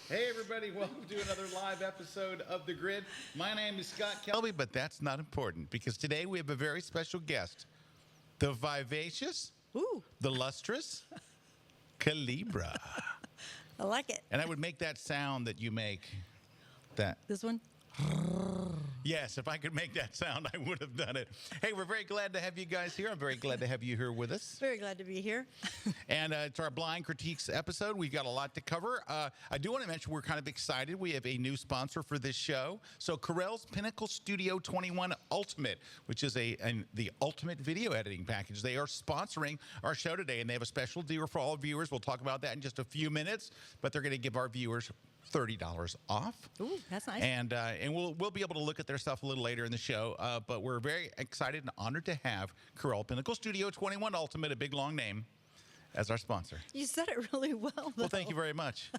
Hey everybody, welcome to another live episode of The Grid. My name is Scott Kelby, but that's not important because today we have a very special guest, the vivacious, Ooh, the lustrous Calibra. I like it. And I would make that sound that you make, that. This one? Yes, if I could make that sound, I would have done it. Hey, we're very glad to have you guys here. I'm very glad to have you here with us. Very glad to be here. And it's our Blind Critiques episode. We've got a lot to cover. I do want to mention we're kind of excited. We have a new sponsor for this show. So Corel's Pinnacle Studio 21 Ultimate, which is the ultimate video editing package. They are sponsoring our show today, and they have a special deal for all viewers. We'll talk about that in just a few minutes, but they're going to give our viewers $30 off. Ooh, that's nice. And we'll be able to look at their stuff a little later in the show. But we're very excited and honored to have Corel Pinnacle Studio 21 Ultimate, a big long name, as our sponsor. You said it really well, though. Well, thank you very much.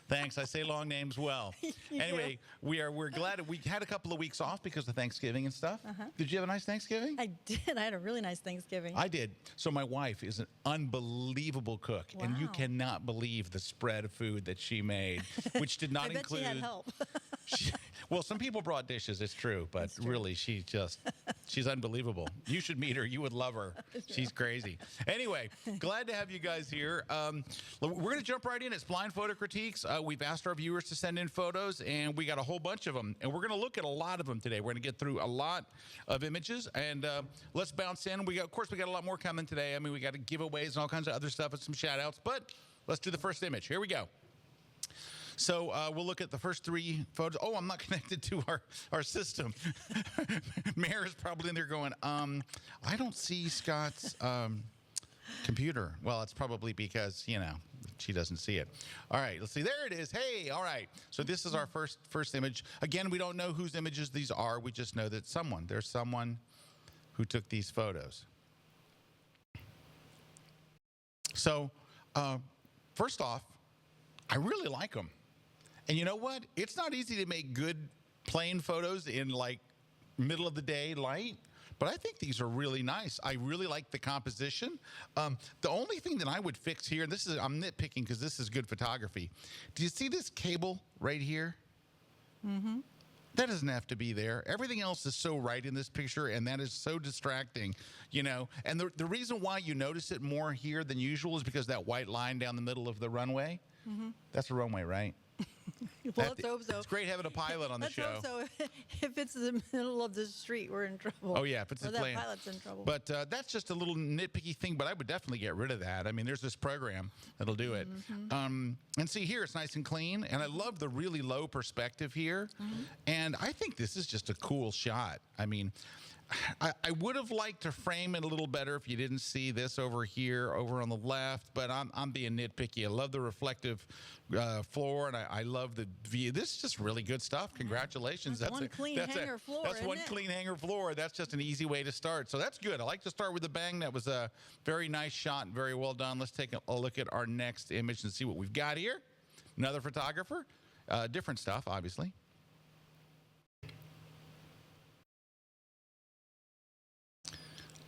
Thanks. I say long names well. Anyway, we're glad we had a couple of weeks off because of Thanksgiving and stuff. Did you have a nice Thanksgiving? I did. I had a really nice Thanksgiving. I did. So my wife is an unbelievable cook, and you Wow. cannot believe the spread of food that she made, which did not I bet include. she had help. Well, some people brought dishes, it's true, but really, she's unbelievable. You should meet her. You would love her. She's crazy. Anyway, glad to have you guys here. We're going to jump right in. It's Blind Photo Critiques. We've asked our viewers to send in photos, and we got a whole bunch of them. And we're going to look at a lot of them today. We're going to get through a lot of images, and let's bounce in. Of course, we got a lot more coming today. I mean, we got giveaways and all kinds of other stuff and some shout-outs, but let's do the first image. Here we go. So we'll look at the first three photos. Oh, I'm not connected to our system. Mayor is probably in there going, I don't see Scott's computer. Well, it's probably because, she doesn't see it. All right, let's see. There it is. Hey, all right. So this is our first image. Again, we don't know whose images these are. We just know that there's someone who took these photos. So first off, I really like them. And you know what? It's not easy to make good plain photos in like middle of the day light, but I think these are really nice. I really like the composition. The only thing that I would fix here, and I'm nitpicking because this is good photography. Do you see this cable right here? Mm-hmm. That doesn't have to be there. Everything else is so right in this picture, and that is so distracting, And the reason why you notice it more here than usual is because that white line down the middle of the runway, that's the runway, right? Well, let's hope so. It's great having a pilot on the show. Let's hope so. If it's in the middle of the street, we're in trouble. Oh, yeah, if it's or a that plane. pilot's in trouble. But that's just a little nitpicky thing, but I would definitely get rid of that. I mean, there's this program that'll do it. And see here, it's nice and clean, and I love the really low perspective here. And I think this is just a cool shot. I mean, I would have liked to frame it a little better if you didn't see this over here, over on the left, but I'm being nitpicky. I love the reflective floor, and I love the view. This is just really good stuff. Congratulations. That's one clean hanger floor, That's one isn't it? clean hanger floor. That's just an easy way to start. So that's good. I like to start with a bang. That was a very nice shot and very well done. Let's take a look at our next image and see what we've got here. Another photographer. Different stuff, obviously.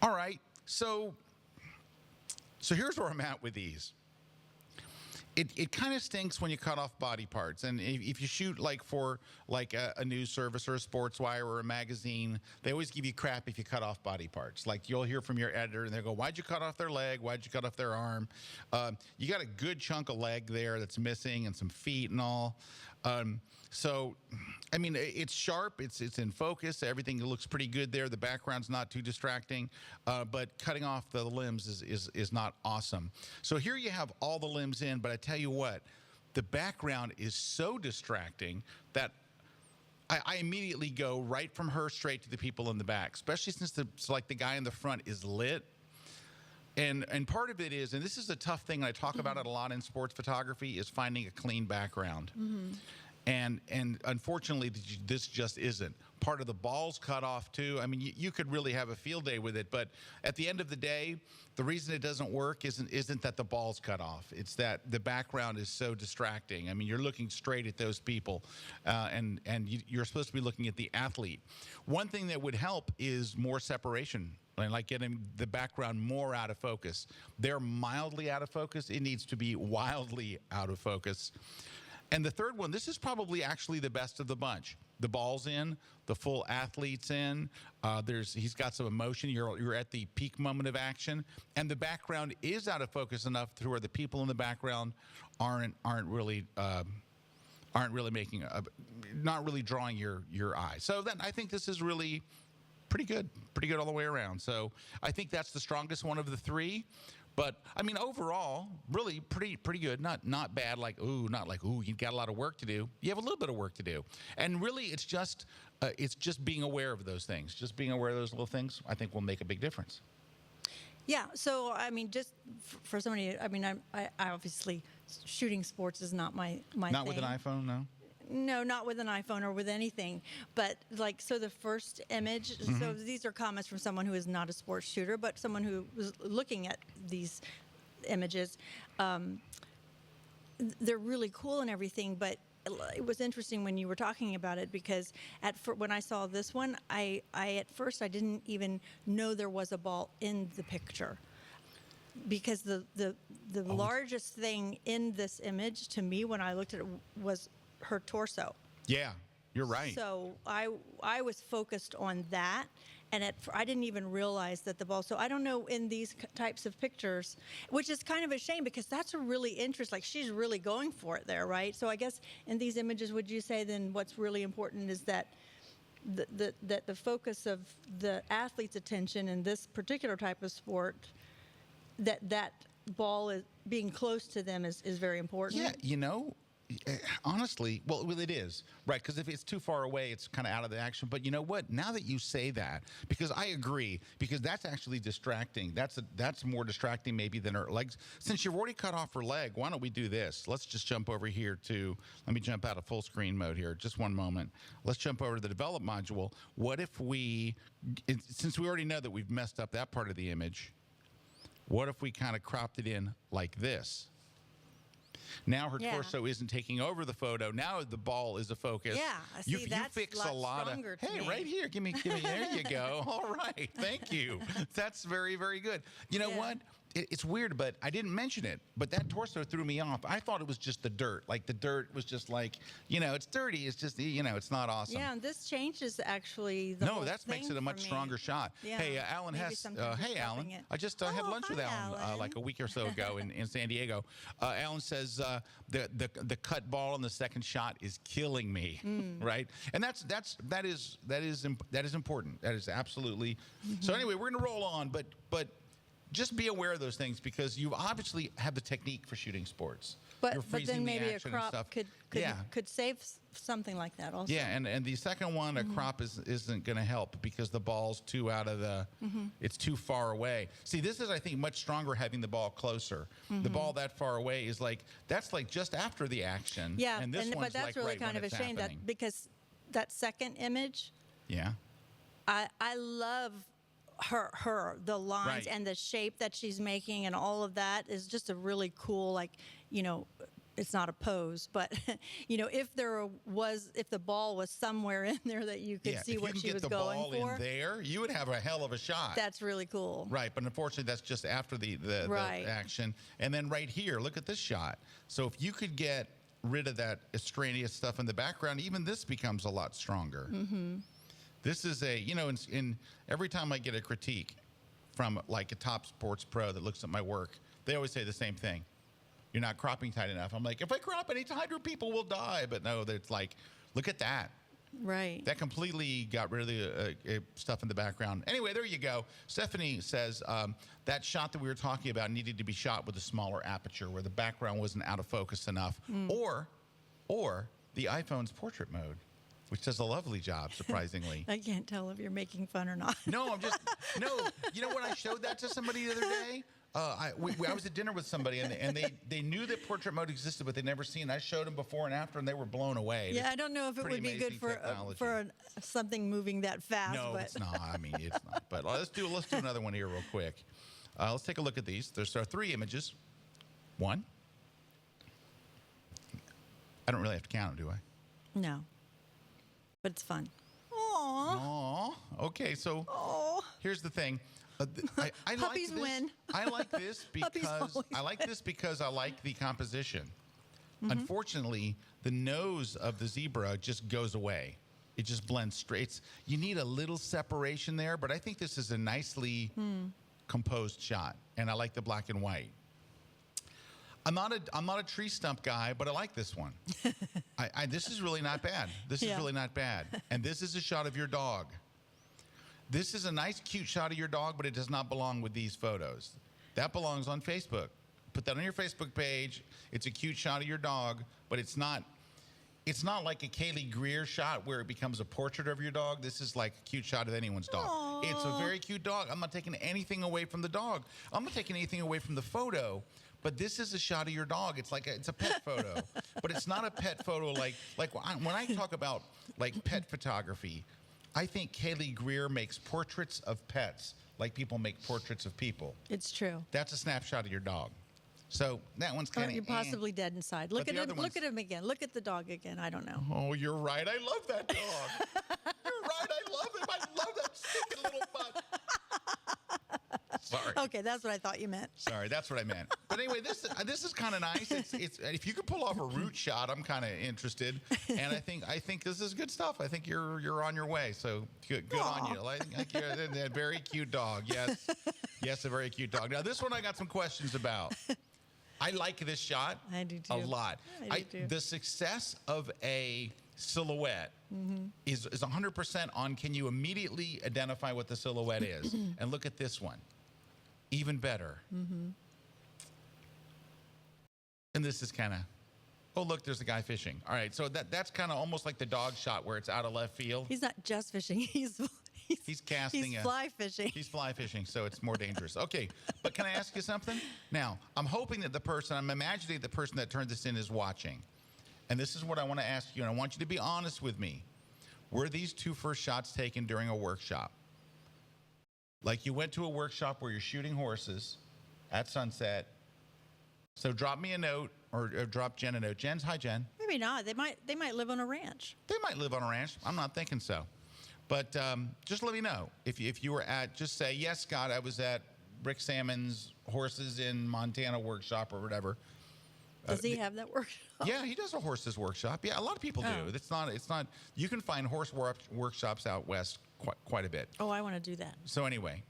All right, so here's where I'm at with these. It kind of stinks when you cut off body parts, and if you shoot for a news service or a sports wire or a magazine, they always give you crap if you cut off body parts. Like you'll hear from your editor, and they'll go, "Why'd you cut off their leg? Why'd you cut off their arm?" You got a good chunk of leg there that's missing, and some feet and all. So, I mean, it's sharp, it's in focus, everything looks pretty good there. The background's not too distracting, but cutting off the limbs is not awesome. So here you have all the limbs in, but I tell you what, the background is so distracting that I immediately go right from her straight to the people in the back, especially since the guy in the front is lit. And part of it is, and this is a tough thing, I talk about it a lot in sports photography, is finding a clean background. And unfortunately, this just isn't. Part of the ball's cut off too. I mean, you could really have a field day with it, but at the end of the day, the reason it doesn't work isn't that the ball's cut off. It's that the background is so distracting. I mean, you're looking straight at those people, and you're supposed to be looking at the athlete. One thing that would help is more separation. Like getting the background more out of focus. They're mildly out of focus. It needs to be wildly out of focus. And the third one, this is probably actually the best of the bunch. The ball's in, the full athlete's in. He's got some emotion. You're at the peak moment of action, and the background is out of focus enough to where the people in the background aren't really making not really drawing your eye. So I think this is really pretty good all the way around. So I think that's the strongest one of the three. But I mean, overall, really pretty good. Not bad. Not like ooh, you've got a lot of work to do. You have a little bit of work to do, and really, it's just being aware of those things. Just being aware of those little things, I think, will make a big difference. Yeah. So I mean, just for somebody, I mean, I obviously shooting sports is not my Not thing. with an iPhone, no. No, not with an iPhone or with anything. But so the first image, so these are comments from someone who is not a sports shooter, but someone who was looking at these images. They're really cool and everything, but it was interesting when you were talking about it because when I saw this one, I at first I didn't even know there was a ball in the picture. Because the largest thing in this image to me when I looked at it was her torso. Yeah, you're right. So I was focused on that, and I didn't even realize that the ball. So I don't know in these types of pictures, which is kind of a shame because that's a really interesting. Like she's really going for it there, right? So I guess in these images, would you say then what's really important is that that the focus of the athlete's attention in this particular type of sport, that ball is being close to them is very important. Yeah, honestly, well, it is, right? Because if it's too far away, it's kind of out of the action. But you know what? Now that you say that, because I agree, because that's actually distracting. That's more distracting maybe than her legs. Since you've already cut off her leg, why don't we do this? Let's just jump over here let me jump out of full screen mode here. Just one moment. Let's jump over to the develop module. What if since we already know that we've messed up that part of the image, what if we kind of cropped it in like this? Now her torso isn't taking over the photo. Now the ball is a focus. Yeah, I see. You That's fix a a lot of. Hey, right here. Give me. There you go. All right. Thank you. That's very, very good. You know what? It's weird, but I didn't mention it. But that torso threw me off. I thought it was just the dirt. Like the dirt was just like, it's dirty. It's just, it's not awesome. Yeah, and this changes actually the whole that makes thing it a much for me. stronger shot. Yeah, Hey, Alan maybe Hess. sometimes Hey, just Alan. stopping it. I just had lunch with hi, Alan like a week or so ago in San Diego. Alan says the cut ball in the second shot is killing me, right? And that is important. That is absolutely. So anyway, we're gonna roll on, but just be aware of those things because you obviously have the technique for shooting sports. But You're then freezing the maybe a action and crop stuff. could save something like that also. Yeah, and the second one, a crop isn't going to help because the ball's too out of the, it's too far away. See, this is, I think, much stronger having the ball closer. The ball that far away is that's like just after the action. Yeah, and this one's but that's like really right kind when of a it's shame happening. because that second image, Yeah. I love the lines Right. and the shape that she's making and all of that is just a really cool, it's not a pose, but if the ball was somewhere in there that you could see what she was going if you can get the ball for, in there, you would have a hell of a shot. that's really cool. Right, but unfortunately, that's just after the Right. action. And then right here, look at this shot. So if you could get rid of that extraneous stuff in the background, even this becomes a lot stronger. This is in every time I get a critique from like a top sports pro that looks at my work, they always say the same thing. You're not cropping tight enough. I'm like, if I crop any tighter, people will die. But no, it's like, look at that. Right. That completely got rid of the stuff in the background. Anyway, there you go. Stephanie says that shot that we were talking about needed to be shot with a smaller aperture where the background wasn't out of focus enough. Or the iPhone's portrait mode, which does a lovely job, surprisingly. I can't tell if you're making fun or not. No, you know when I showed that to somebody the other day? I was at dinner with somebody, and they knew that portrait mode existed, but they'd never seen it. I showed them before and after, and they were blown away. Yeah, I don't know if it Pretty would be good amazing for something moving that fast. No, but. it's not. I mean, it's not. But let's do another one here real quick. Let's take a look at these. There's three images. One. I don't really have to count them, do I? No. But it's fun. Aww. Aw. Okay, so Aww. here's the thing. I Puppies like this. win. I like this Puppies because always I like this because I like the composition. Unfortunately, the nose of the zebra just goes away. It just blends straight. You need a little separation there, but I think this is a nicely composed shot, and I like the black and white. I'm not a tree stump guy, but I like this one. This is really not bad. This is really not bad. And this is a shot of your dog. This is a nice, cute shot of your dog, but it does not belong with these photos. That belongs on Facebook. Put that on your Facebook page. It's a cute shot of your dog, but it's not like a Kaylee Greer shot where it becomes a portrait of your dog. This is like a cute shot of anyone's dog. Aww. It's a very cute dog. I'm not taking anything away from the dog. I'm not taking anything away from the photo. But this is a shot of your dog. It's like it's a pet photo, but it's not a pet photo like when I talk about like pet photography, I think Kaylee Greer makes portraits of pets like people make portraits of people. It's true. That's a snapshot of your dog. So that one's kind of. You're possibly dead inside. Look But at the him. other Look ones- at him again. Look at the dog again. I don't know. Oh, you're right. I love that dog. You're right. I love him. I love that stinking little butt. Sorry. Okay, that's what I thought you meant. Sorry, that's what I meant. But anyway, this is kind of nice. It's if you could pull off a root shot, I'm kind of interested. And I think this is good stuff. I think you're on your way. So good on you. Like you're a very cute dog. Yes, a very cute dog. Now this one I got some questions about. I like this shot. I do too. A lot. I do too. The success of a silhouette is 100% on can you immediately identify what the silhouette is? And look at this one. Even better. And this is kind of, oh, look, there's a guy fishing. All right, so that's kind of almost like the dog shot where it's out of left field. He's not just fishing. He's casting He's a- fly fishing. He's fly fishing, so it's more dangerous. Okay, but can I ask you something? Now, I'm hoping that I'm imagining the person that turned this in is watching. And this is what I want to ask you, and I want you to be honest with me. Were these two first shots taken during a workshop? Like you went to a workshop where you're shooting horses at sunset. So drop me a note or drop Jen a note. Hi, Jen. Maybe not. They might live on a ranch. They might live on a ranch. I'm not thinking so. But just let me know. If you were just say, yes, Scott, I was at Rick Salmon's Horses in Montana workshop or whatever. Does he have that workshop? Yeah, he does a horses workshop. Yeah, a lot of people do. Oh. It's not. You can find horse workshops out west quite a bit. Oh, I want to do that. So anyway,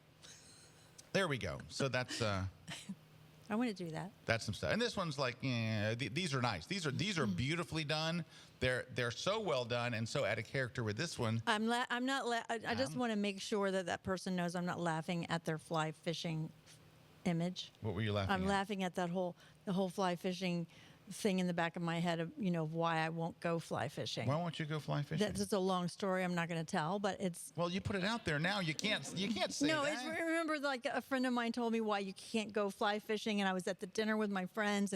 there we go. So that's I want to do that. that's some stuff. And this one's like, these are nice. These are beautifully done. They're so well done and so out of character with this one. I'm not. I just want to make sure that person knows I'm not laughing at their fly fishing image. What were you laughing I'm at? laughing at the whole fly fishing thing in the back of my head of why I won't go fly fishing. Why won't you go fly fishing? That's just a long story. I'm not going to tell, but it's. Well, you put it out there now. You can't say No, that. it's, remember, like a friend of mine told me why you can't go fly fishing, and I was at the dinner with my friends,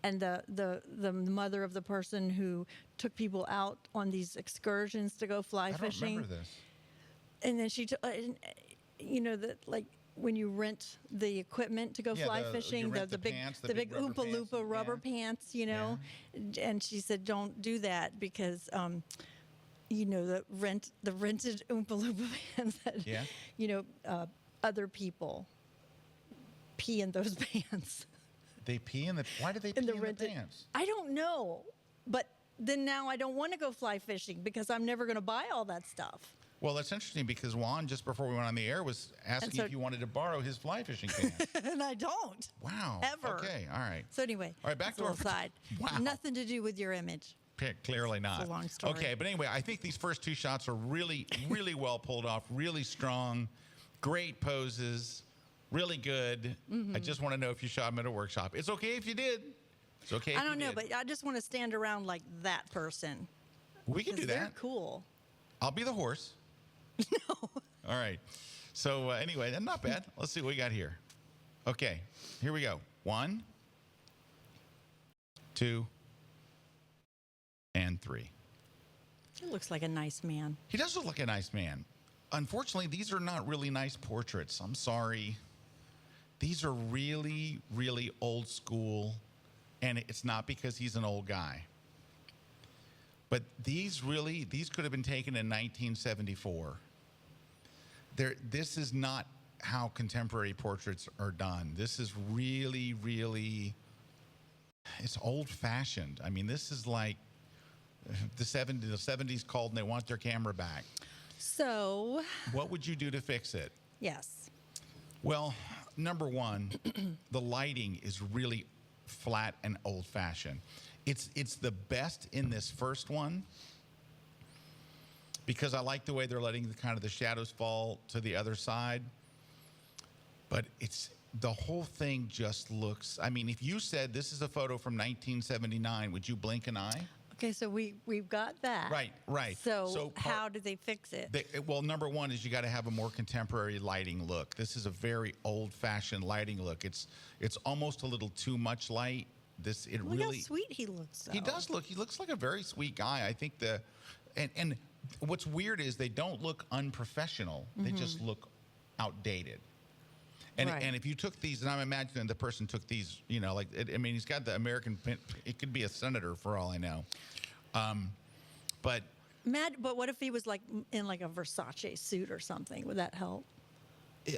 and the mother of the person who took people out on these excursions to go fly I don't fishing. remember this. And then that like when you rent the equipment to go Yeah, fly you fishing, rent the big pants, the the big big rubber Oompa pants, Loompa rubber yeah. pants, and she said don't do that because the rented Oompa Loompa pants that Yeah. other people pee in those pants. They pee in the. Why do they pee In the in rented. the pants? I don't know, but then now I don't want to go fly fishing because I'm never going to buy all that stuff. Well, that's interesting because Juan, just before we went on the air, was asking so- if you wanted to borrow his fly fishing pants. And I don't. Wow. Ever. Okay. All right. So anyway, All right, back that's a to our little side. Wow. Nothing to do with your image. Clearly not. a long story. Okay, but anyway, I think these first two shots are really, really well pulled off, really strong, great poses, really good. Mm-hmm. I just want to know if you shot them at a workshop. It's okay if you did. It's okay if I don't you know, did. but I just want to stand around like that person. We can 'Cause do they're that. cool. I'll be the horse. No. All right. So anyway, not bad. Let's see what we got here. Okay, here we go. 1, 2, and 3. He looks like a nice man. He does look like a nice man. Unfortunately, these are not really nice portraits. I'm sorry. These are really, really old school, and it's not because he's an old guy. But these could have been taken in 1974. This is not how contemporary portraits are done. This is really, really it's old fashioned. I mean, this is like the 70s called and they want their camera back. So, What would you do to fix it? yes. Well, number one, the lighting is really flat and old fashioned. It's the best in this first one because I like the way they're letting the shadows fall to the other side. But it's the whole thing just looks. I mean, if you said this is a photo from 1979, would you blink an eye? Okay, so we've got that. Right. So how do they fix it? Well, number one is you got to have a more contemporary lighting look. This is a very old-fashioned lighting look. It's almost a little too much light. Look Really how sweet he looks. Though. he does look. He looks like a very sweet guy. I think and what's weird is they don't look unprofessional. They just look outdated. And Right. and if you took these, and I'm imagining the person took these, he's got the American pin. It could be a senator for all I know. But But what if he was like in like a Versace suit or something? Would that help?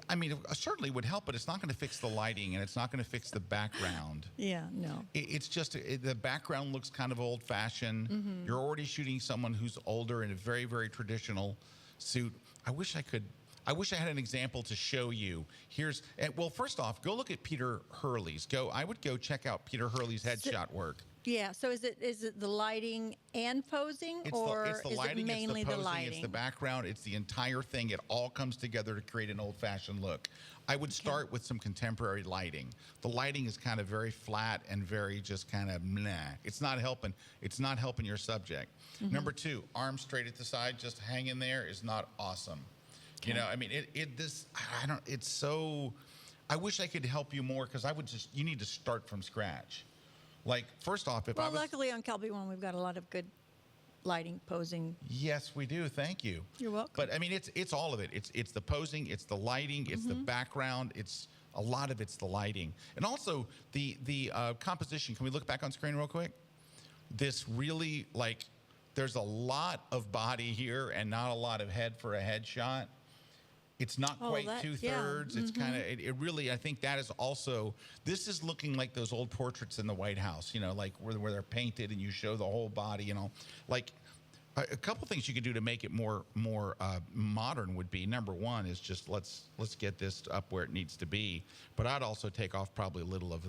I mean, it certainly would help, but it's not going to fix the lighting and it's not going to fix the background. Yeah, no. It's just the background looks kind of old fashioned. You're already shooting someone who's older in a very, very traditional suit. I wish I had an example to show you. Well, first off, go look at Peter Hurley's. I would go check out Peter Hurley's headshot work. Yeah. So is it the lighting and posing, or It's the is lighting, it mainly it's the posing, lighting? it's the background, it's the entire thing. It all comes together to create an old-fashioned look. I would start with some contemporary lighting. The lighting is kind of very flat and very just kind of meh. It's not helping. It's not helping your subject. Number two, arms straight at the side, just hanging there is not awesome. Okay. I mean, it's so. I wish I could help you more because you need to start from scratch. Like, first off, Luckily on Calby One, we've got a lot of good lighting, posing. Yes, we do. Thank you. You're welcome. But I mean, it's all of it. It's the posing, it's the lighting, it's the background. It's a lot of it's the lighting, and also the composition. Can we look back on screen real quick? This really there's a lot of body here and not a lot of head for a headshot. It's not quite two-thirds. Yeah. It's kind of, it really, I think that is also, this is looking like those old portraits in the White House, like where they're painted and you show the whole body, Like, a couple things you could do to make it more modern would be, number one is just let's get this up where it needs to be. But I'd also take off probably a little of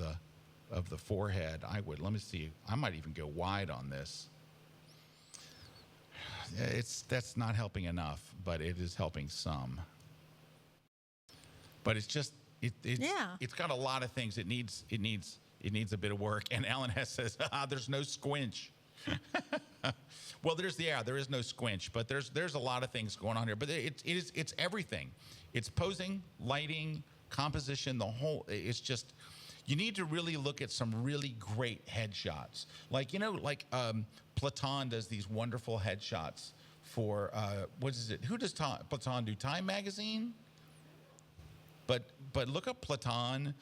the forehead. Let me see, I might even go wide on this. That's not helping enough, but it is helping some. But it's just it's got a lot of things. It needs a bit of work. And Alan Hess says, there's no squinch. Well, there is no squinch, but there's a lot of things going on here. But it's everything. It's posing, lighting, composition, the whole. It's just you need to really look at some really great headshots. Platon does these wonderful headshots for what is it? Who does Platon do? Time magazine. But look up Platon.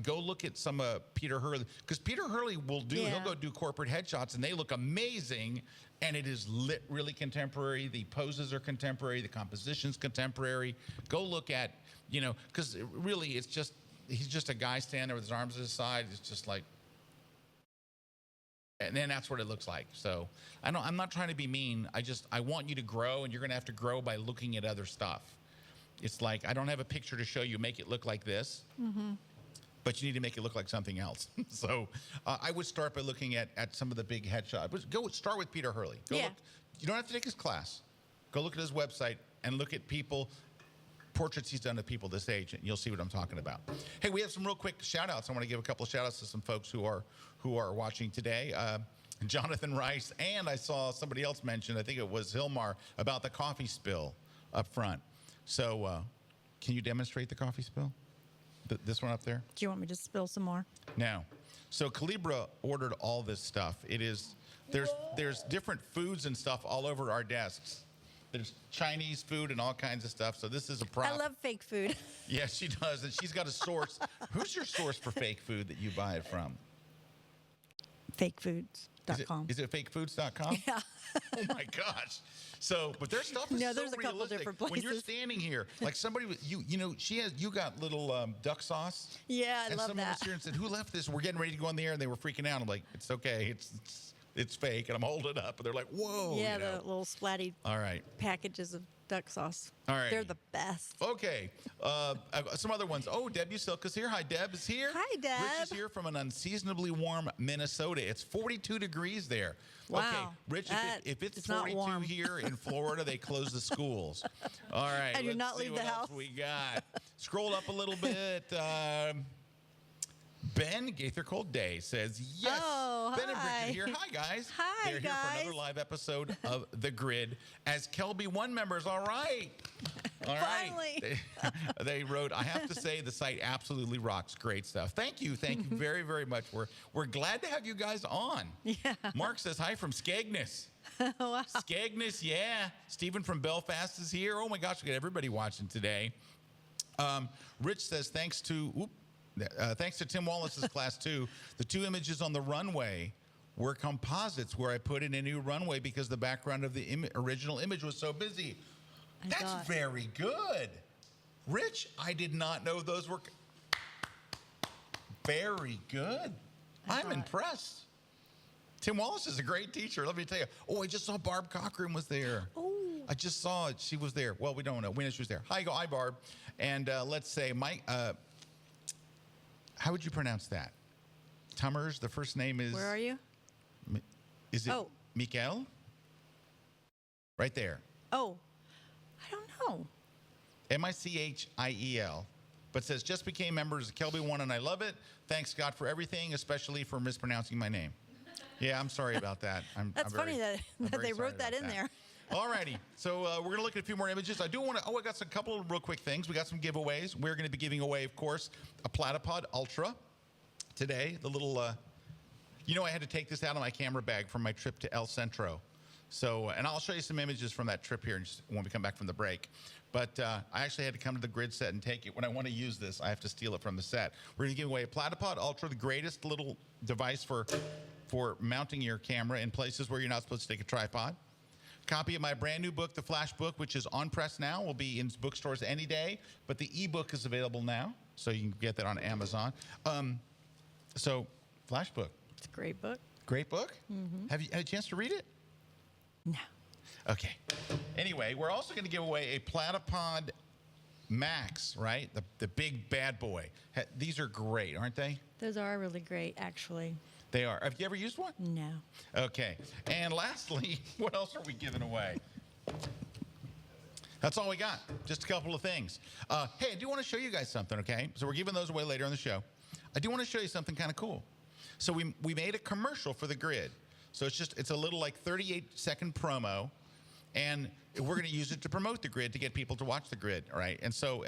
Go look at some Peter Hurley, because Peter Hurley he'll go do corporate headshots and they look amazing, and it is lit really contemporary. The poses are contemporary. The composition's contemporary. Go look at because really he's just a guy standing there with his arms at his side. It's just like. And then that's what it looks like. So I'm not trying to be mean. I want you to grow, and you're going to have to grow by looking at other stuff. It's like, I don't have a picture to show you, make it look like this, but you need to make it look like something else. So I would start by looking at some of the big headshots. Start with Peter Hurley. Look. You don't have to take his class. Go look at his website and look at portraits he's done of people this age, and you'll see what I'm talking about. Hey, we have some real quick shout outs. I want to give a couple of shout outs to some folks who are watching today. Jonathan Rice, and I saw somebody else mention, I think it was Hilmar, about the coffee spill up front. So can you demonstrate the coffee spill? This one up there? Do you want me to spill some more? No. So Calibra ordered all this stuff. There's different foods and stuff all over our desks. There's Chinese food and all kinds of stuff. So this is a prop. I love fake food. Yes, she does. And she's got a source. Who's your source for fake food that you buy it from? Fake foods. fakefoods.com. Is it fakefoods.com? Yeah. Oh my gosh. So, but their stuff is No, so there's a couple realistic. different When you're places. standing here, like somebody with you know, you got little duck sauce. Yeah, I and love someone that. was here and said, "Who left this? We're getting ready to go on the air," and they were freaking out. I'm like, "It's okay. It's fake," and I'm holding it up, and they're like, "Whoa!" Yeah, you know? the little splatty All right. packages of duck sauce. All right. They're the best. Okay. Some other ones. Oh, Deb Usilka's here. Hi, Deb is here. Hi, Deb. Rich is here from an unseasonably warm Minnesota. It's 42 degrees there. Okay, Wow. Rich, if it's It's not 42 warm. here in Florida, they close the schools. All right. And you're let's not see leave what the else house. we got. Scroll up a little bit. Ben Gaither Cold Day says, yes. Oh, Ben and hi. Bridget here. Hi, guys. Hi, They're here for guys. another live episode of The Grid as Kelby One members. All right. All right. Finally. They wrote, I have to say the site absolutely rocks. Great stuff. Thank you. Thank you very, very much. We're glad to have you guys on. Yeah. Mark says, hi from Skegness. Wow. Skegness, yeah. Stephen from Belfast is here. Oh my gosh, we got everybody watching today. Rich says, thanks to Tim Wallace's class too. The two images on the runway were composites where I put in a new runway because the background of the original image was so busy. That's God. very good. Rich, I did not know those were very good. I'm thought- impressed. Tim Wallace is a great teacher. Let me tell you. Oh, I just saw Barb Cochran was there. Oh. I just saw it. She was there. Well, we don't know. We know she was there. Hi, Barb. And let's say Mike. How would you pronounce that? Tummers. The first name is. Where are you? Is it Oh. Mikael? Right there. Oh, I don't know. Michiel. But says just became members of Kelby One and I love it. Thanks God for everything, especially for mispronouncing my name. Yeah, I'm sorry about that. That's funny that they wrote that in there. All righty. So we're going to look at a few more images. I do want to, I got a couple of real quick things. We got some giveaways. We're going to be giving away, of course, a Platypod Ultra today. The little, I had to take this out of my camera bag from my trip to El Centro. So, and I'll show you some images from that trip here when we come back from the break. But I actually had to come to the Grid set and take it. When I want to use this, I have to steal it from the set. We're going to give away a Platypod Ultra, the greatest little device for mounting your camera in places where you're not supposed to take a tripod. Copy of my brand new book, The Flash Book, which is on press now, will be in bookstores any day, but the ebook is available now, so you can get that on Amazon. So, Flash Book, It's a great book. great book. Have you had a chance to read it? No. Okay. Anyway, we're also going to give away a Platypod Max, right? The big bad boy. These are great, aren't they? Those are really great, actually. They are. Have you ever used one? No. Okay. And lastly, what else are we giving away? That's all we got. Just a couple of things. Hey, I do want to show you guys something, okay? So we're giving those away later in the show. I do want to show you something kind of cool. So we made a commercial for the Grid. So it's a little like 38-second promo, and we're going to use it to promote the Grid to get people to watch the Grid, right? And so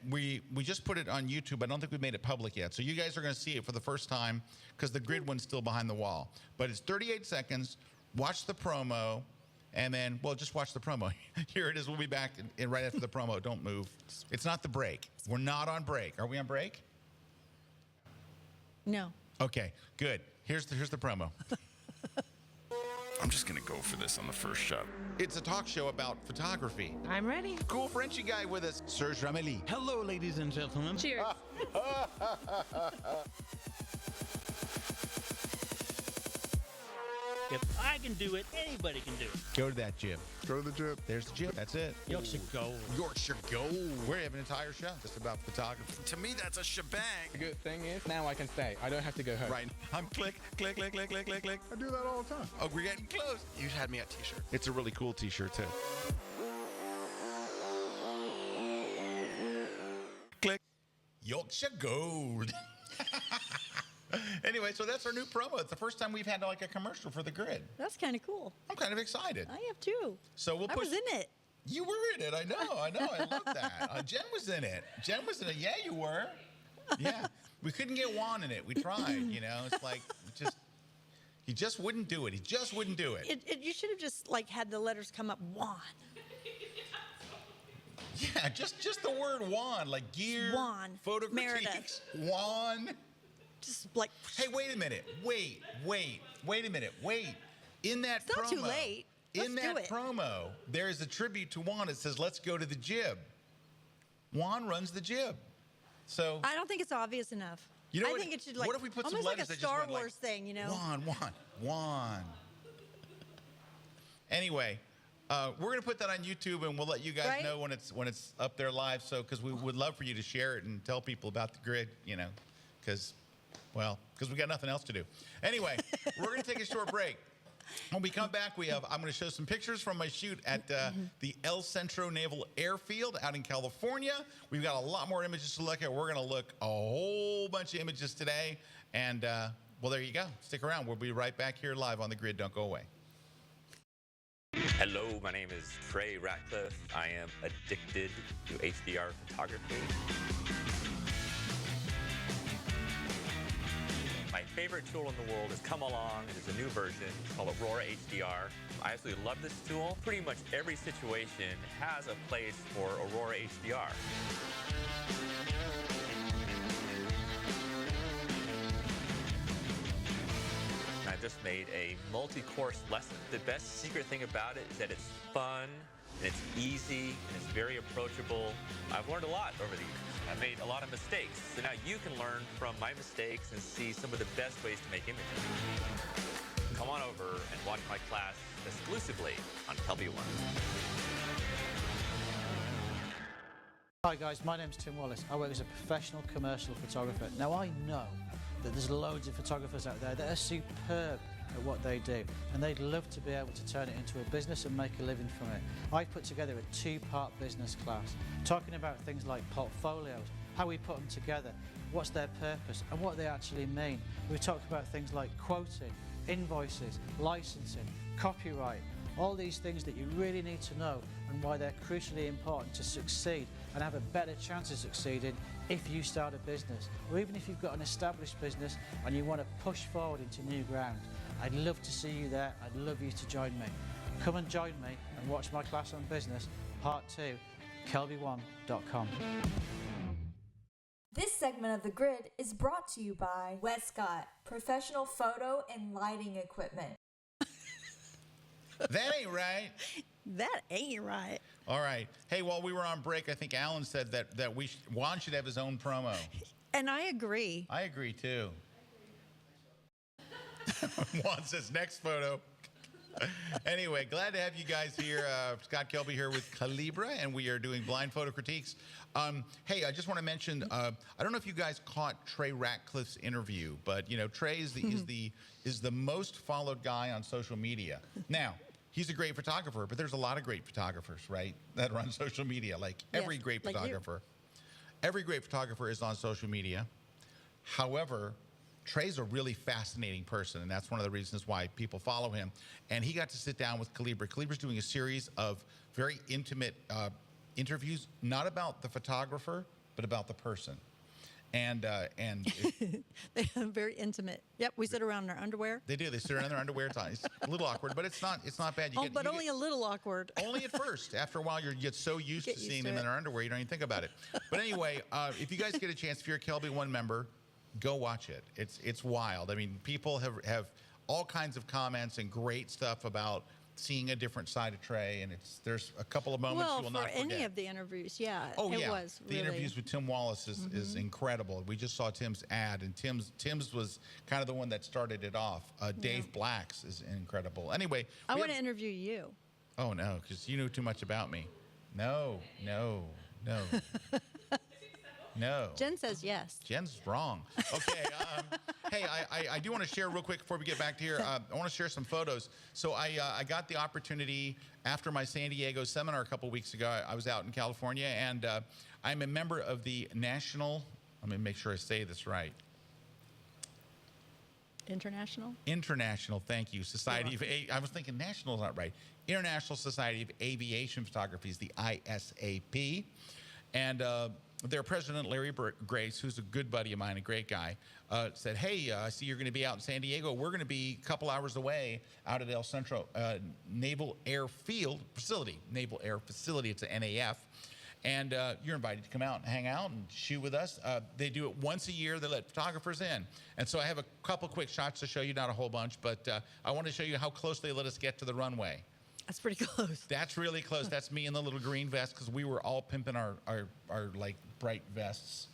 we just put it on YouTube. I don't think we've made it public yet. So you guys are going to see it for the first time because the Grid one's still behind the wall. But it's 38 seconds. Watch the promo, and then, well, just watch the promo. Here it is. We'll be back right after the promo. Don't move. It's not the break. We're not on break. Are we on break? No. Okay, good. Here's the promo. I'm just gonna go for this on the first shot. It's a talk show about photography. I'm ready. Cool Frenchy guy with us, Serge Rameli. Hello, ladies and gentlemen. Cheers. If I can do it, anybody can do it. Go to that gym. Go to the gym. There's the gym. That's it. Yorkshire Gold. Yorkshire Gold. We're having an entire show just about photography. To me, that's a shebang. The good thing is, now I can stay. I don't have to go home. Right. I'm click, click, click, click, click, click, click. I do that all the time. Oh, we're getting close. You had me at t-shirt. It's a really cool t-shirt, too. Click. Yorkshire Gold. Anyway, so that's our new promo. It's the first time we've had like a commercial for the Grid. That's kind of cool. I'm kind of excited. I have too. So we'll I push. was in it. You were in it. I know. I love that. Jen was in it. Yeah, you were. Yeah. We couldn't get Juan in it. We tried, It's like, he just wouldn't do it. He just wouldn't do it. You should have just like had the letters come up Juan. Yeah, just the word Juan, like gear, Juan. photo critiques. Meredith. Juan. just like. Hey, wait a minute. Wait a minute. In that It's not promo, too late. Let's in do that it. promo, there is a tribute to Juan. It says, "Let's go to the jib." Juan runs the jib. So I don't think it's obvious enough. you know I what? think it should like what if we put some almost like letters a that just Star went Wars like, thing, you know? Juan. Anyway, we're gonna put that on YouTube, and we'll let you guys Right? know when it's up there live. So, because we would love for you to share it and tell people about the grid, you know, because we got nothing else to do. Anyway, we're gonna take a short break. When we come back, I'm going to show some pictures from my shoot at the El Centro Naval Airfield out in California. We've got a lot more images to look at. We're going to look a whole bunch of images today. And, well, there you go. Stick around. We'll be right back here live on The Grid. Don't go away. Hello, my name is Trey Ratcliffe. I am addicted to HDR photography. My favorite tool in the world has come along. It is a new version called Aurora HDR. I absolutely love this tool. Pretty much every situation has a place for Aurora HDR. I just made a multi-course lesson. The best secret thing about it is that it's fun, and it's easy, and it's very approachable. I've learned a lot over the years. I made a lot of mistakes, so now you can learn from my mistakes and see some of the best ways to make images. Come on over and watch my class exclusively on Kelby One. Hi guys, my name's Tim Wallace. I work as a professional commercial photographer. Now I know that there's loads of photographers out there that are superb at what they do, and they'd love to be able to turn it into a business and make a living from it. I've put together a two-part business class talking about things like portfolios, how we put them together, what's their purpose and what they actually mean. We talked about things like quoting, invoices, licensing, copyright, all these things that you really need to know and why they're crucially important to succeed and have a better chance of succeeding if you start a business, or even if you've got an established business and you want to push forward into new ground. I'd love to see you there. I'd love you to join me. Come and join me and watch my class on business, part 2, kelby1.com. This segment of The Grid is brought to you by Westcott, professional photo and lighting equipment. That ain't right. That ain't right. All right. Hey, while we were on break, I think Alan said that Juan should have his own promo. And I agree. I agree, too. Juan says, next photo. Anyway, glad to have you guys here. Scott Kelby here with Calibra, and we are doing blind photo critiques. Hey, I just want to mention, I don't know if you guys caught Trey Ratcliffe's interview, but you know, Trey is the most followed guy on social media. Now, he's a great photographer, but there's a lot of great photographers, right, that are on social media. Like every Yes, great like you. photographer. Every great photographer is on social media. However, Trey's a really fascinating person, and that's one of the reasons why people follow him. And he got to sit down with Calibra. Calibra's doing a series of very intimate interviews, not about the photographer, but about the person. And They're very intimate. Yep, we sit around in our underwear. they do. They sit around in their underwear. It's a little awkward, but it's not bad. But only a little awkward. Only at first. After a while, you get so used Get to used seeing to them in it. their underwear, you don't even think about it. But anyway, if you guys get a chance, if you're a Kelby One member, go watch it. It's wild. I mean, people have all kinds of comments and great stuff about seeing a different side of Trey, and there's a couple of moments Well, you will for not forget. any of the interviews, yeah. Oh it yeah, was the really. interviews with Tim Wallace is incredible. We just saw Tim's ad, and Tim's was kind of the one that started it off. Dave Black's is incredible. Anyway, I we want to have- interview you. Oh no, because you knew too much about me. No. No. Jen says yes. Jen's wrong. Okay. Hey, I do want to share real quick before we get back to here. I want to share some photos. So I got the opportunity after my San Diego seminar a couple weeks ago. I was out in California, and I'm a member of the National. Let me make sure I say this right. International, thank you. Society of I was thinking national is not right. International Society of Aviation Photography is the ISAP, and their president, Larry Grace, who's a good buddy of mine, a great guy, said, hey, I see you're going to be out in San Diego. We're going to be a couple hours away out at El Centro Naval Air Facility. It's a NAF. And you're invited to come out and hang out and shoot with us. They do it once a year. They let photographers in. And so I have a couple quick shots to show you, not a whole bunch, but I want to show you how close they let us get to the runway. That's pretty close. That's really close. That's me in the little green vest because we were all pimping our like bright vests.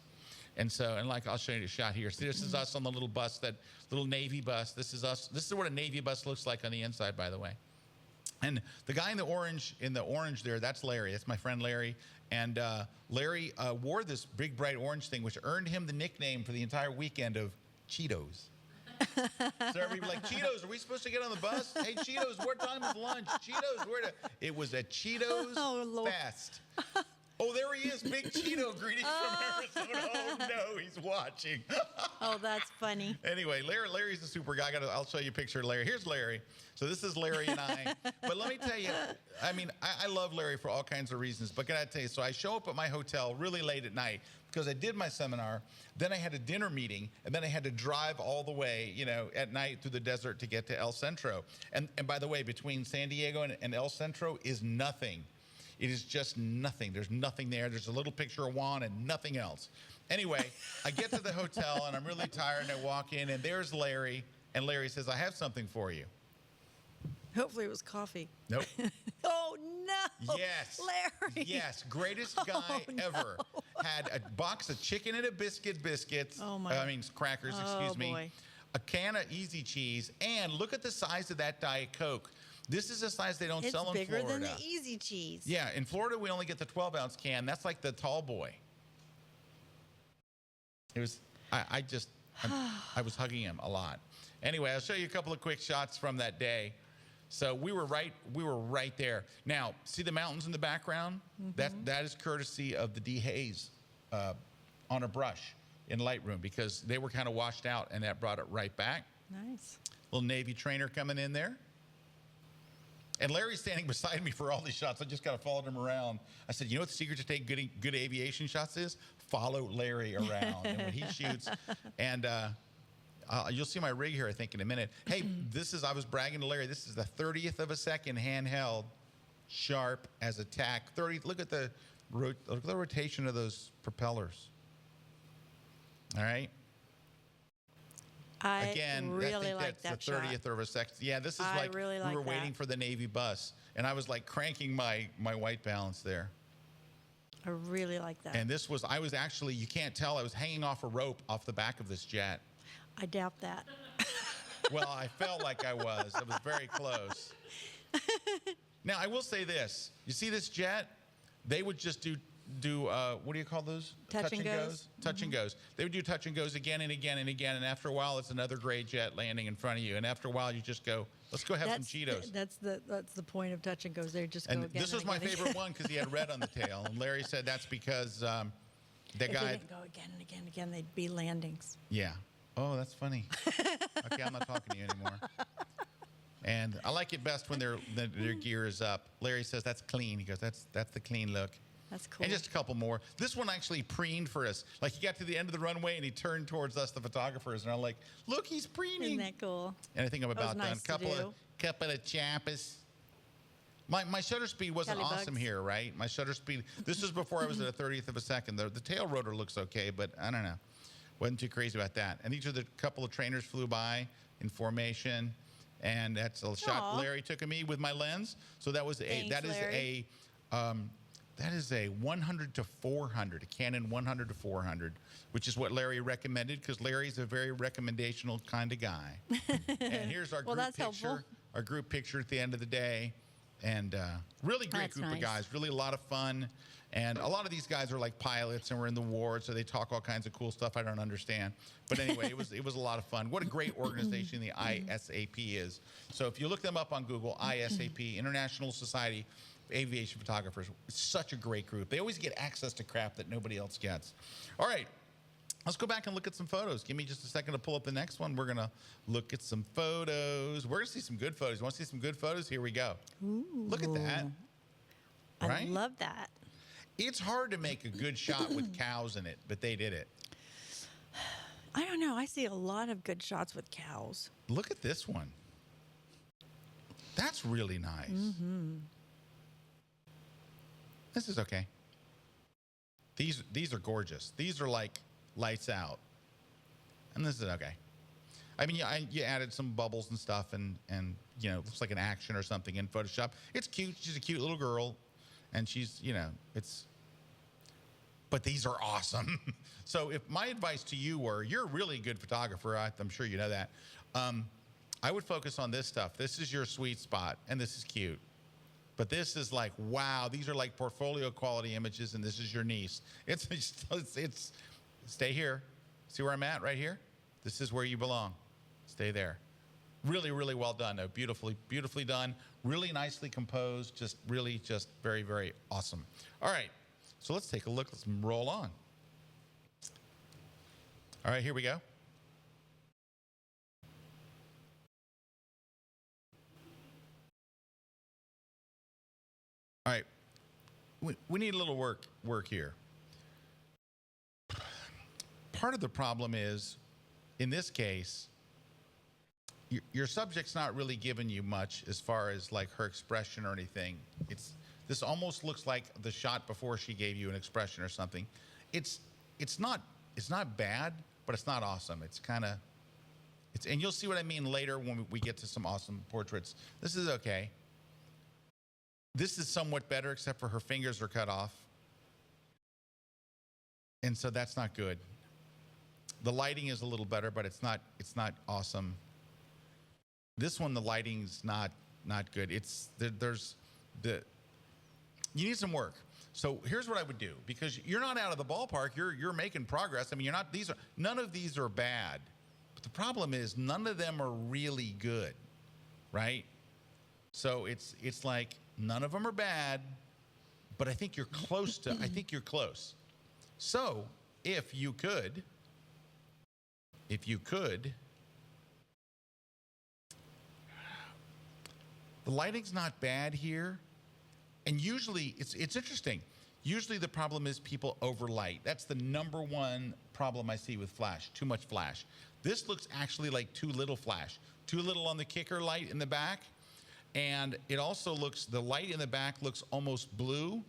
And so, and like I'll show you a shot here. So this is us on the little bus, that little Navy bus. This is us. This is what a Navy bus looks like on the inside, by the way. And the guy in the orange there, that's Larry. That's my friend Larry. And Larry wore this big bright orange thing, which earned him the nickname for the entire weekend of Cheetos. So everybody like, Cheetos, are we supposed to get on the bus? Hey, Cheetos, what time is lunch? Cheetos, it was a Cheetos fest. Oh, there he is, Big Cheeto. Greetings from Arizona. Oh, no, he's watching. Oh, that's funny. Anyway, Larry's a super guy. I'll show you a picture of Larry. Here's Larry. So this is Larry and I. But let me tell you, I mean, I love Larry for all kinds of reasons. But can I tell you, so I show up at my hotel really late at night because I did my seminar. Then I had a dinner meeting. And then I had to drive all the way, at night through the desert to get to El Centro. And by the way, between San Diego and El Centro is nothing. It is just nothing. There's nothing there. There's a little picture of Juan and nothing else. Anyway, I get to the hotel and I'm really tired and I walk in and there's Larry. And Larry says, I have something for you. Hopefully it was coffee. Nope. Oh, no. Yes. Larry. Yes. Greatest guy ever. Had a box of chicken and a biscuits. Oh, my. Crackers, excuse me. Boy. A can of Easy Cheese. And look at the size of that Diet Coke. This is a size they don't sell in Florida. It's bigger than the Easy Cheese. Yeah, in Florida, we only get the 12-ounce can. That's like the tall boy. It was, I was hugging him a lot. Anyway, I'll show you a couple of quick shots from that day. So we were right there. Now, see the mountains in the background? Mm-hmm. That is courtesy of the dehaze on a brush in Lightroom because they were kind of washed out and that brought it right back. Nice. Little Navy trainer coming in there. And Larry's standing beside me for all these shots. I just kind of followed him around. I said, you know what the secret to take good aviation shots is? Follow Larry around. And when he shoots, and you'll see my rig here, I think, in a minute. Hey, I was bragging to Larry, this is the 30th of a second handheld, sharp as a tack. Look at the rotation of those propellers. All right. I think like that that's the 30th of a second. Yeah, this is like we were waiting for the Navy bus, and I was like cranking my white balance there. I really like that. And I was actually, you can't tell, I was hanging off a rope off the back of this jet. I doubt that. Well, I felt like I was. It was very close. Now, I will say this. You see this jet? They would just do what do you call those? Touch and goes. Touch and goes. They would do touch and goes again and again and again. And after a while, it's another gray jet landing in front of you. And after a while, you just go, let's go have some Cheetos. That's the point of touch and goes. They just go and again. This was my favorite one because he had red on the tail. And Larry said that's because if they didn't go again and again and again, they'd be landings. Yeah. Oh, that's funny. Okay, I'm not talking to you anymore. And I like it best when their gear is up. Larry says that's clean. He goes, that's the clean look. That's cool. And just a couple more. This one actually preened for us. Like he got to the end of the runway and he turned towards us, the photographers, and I'm like, look, he's preening. Isn't that cool? And I think I'm about nice done. Couple of chapas. My shutter speed wasn't awesome here, right? My shutter speed. This was before I was at a 30th of a second. The tail rotor looks okay, but I don't know. Wasn't too crazy about that. And these are the couple of trainers flew by in formation, and that's a shot Larry took of me with my lens. So that was that is a 100 to 400, a Canon 100 to 400, which is what Larry recommended because Larry's a very recommendational kind of guy. And here's our group picture. Helpful. Our group picture at the end of the day. And really great group of guys, really a lot of fun. And a lot of these guys are like pilots and we're in the war, so they talk all kinds of cool stuff I don't understand. But anyway, it was a lot of fun. What a great organization the ISAP is. So if you look them up on Google, ISAP, International Society of Aviation Photographers, it's such a great group. They always get access to crap that nobody else gets. All right. Let's go back and look at some photos. Give me just a second to pull up the next one. We're going to look at some photos. We're going to see some good photos. You want to see some good photos? Here we go. Ooh. Look at that. Right? I love that. It's hard to make a good shot with cows in it, but they did it. I don't know. I see a lot of good shots with cows. Look at this one. That's really nice. Mm-hmm. This is okay. These are gorgeous. These are like lights out. And this is okay. I mean, you added some bubbles and stuff, and you know, it looks like an action or something in Photoshop. It's cute. She's a cute little girl, and she's, you know, it's. But these are awesome. So if my advice to you were, you're a really good photographer, I'm sure you know that. I would focus on this stuff. This is your sweet spot, and this is cute. But this is like, wow, these are like portfolio quality images, and this is your niece. It's stay here. See where I'm at right here? This is where you belong. Stay there. Really, really well done, though. Beautifully, beautifully done. Really nicely composed. Just really, just very, very awesome. All right, so let's take a look. Let's roll on. All right, here we go. All right, we need a little work here. Part of the problem is, in this case, your subject's not really giving you much as far as like her expression or anything. This almost looks like the shot before she gave you an expression or something. It's not bad, but it's not awesome. And you'll see what I mean later when we get to some awesome portraits. This is okay. This is somewhat better, except for her fingers are cut off. And so that's not good. The lighting is a little better, but it's not awesome. This one, the lighting's not good. You need some work. So here's what I would do, because you're not out of the ballpark. You're making progress. I mean, none of these are bad. But the problem is none of them are really good, right? So it's like none of them are bad, but I think you're close to. I think you're close. So if you could, the lighting's not bad here, and usually it's interesting. Usually the problem is people overlight. That's the number one problem I see with flash, too much flash. This looks actually like too little flash, too little on the kicker light in the back, and it also looks, the light in the back looks almost blue,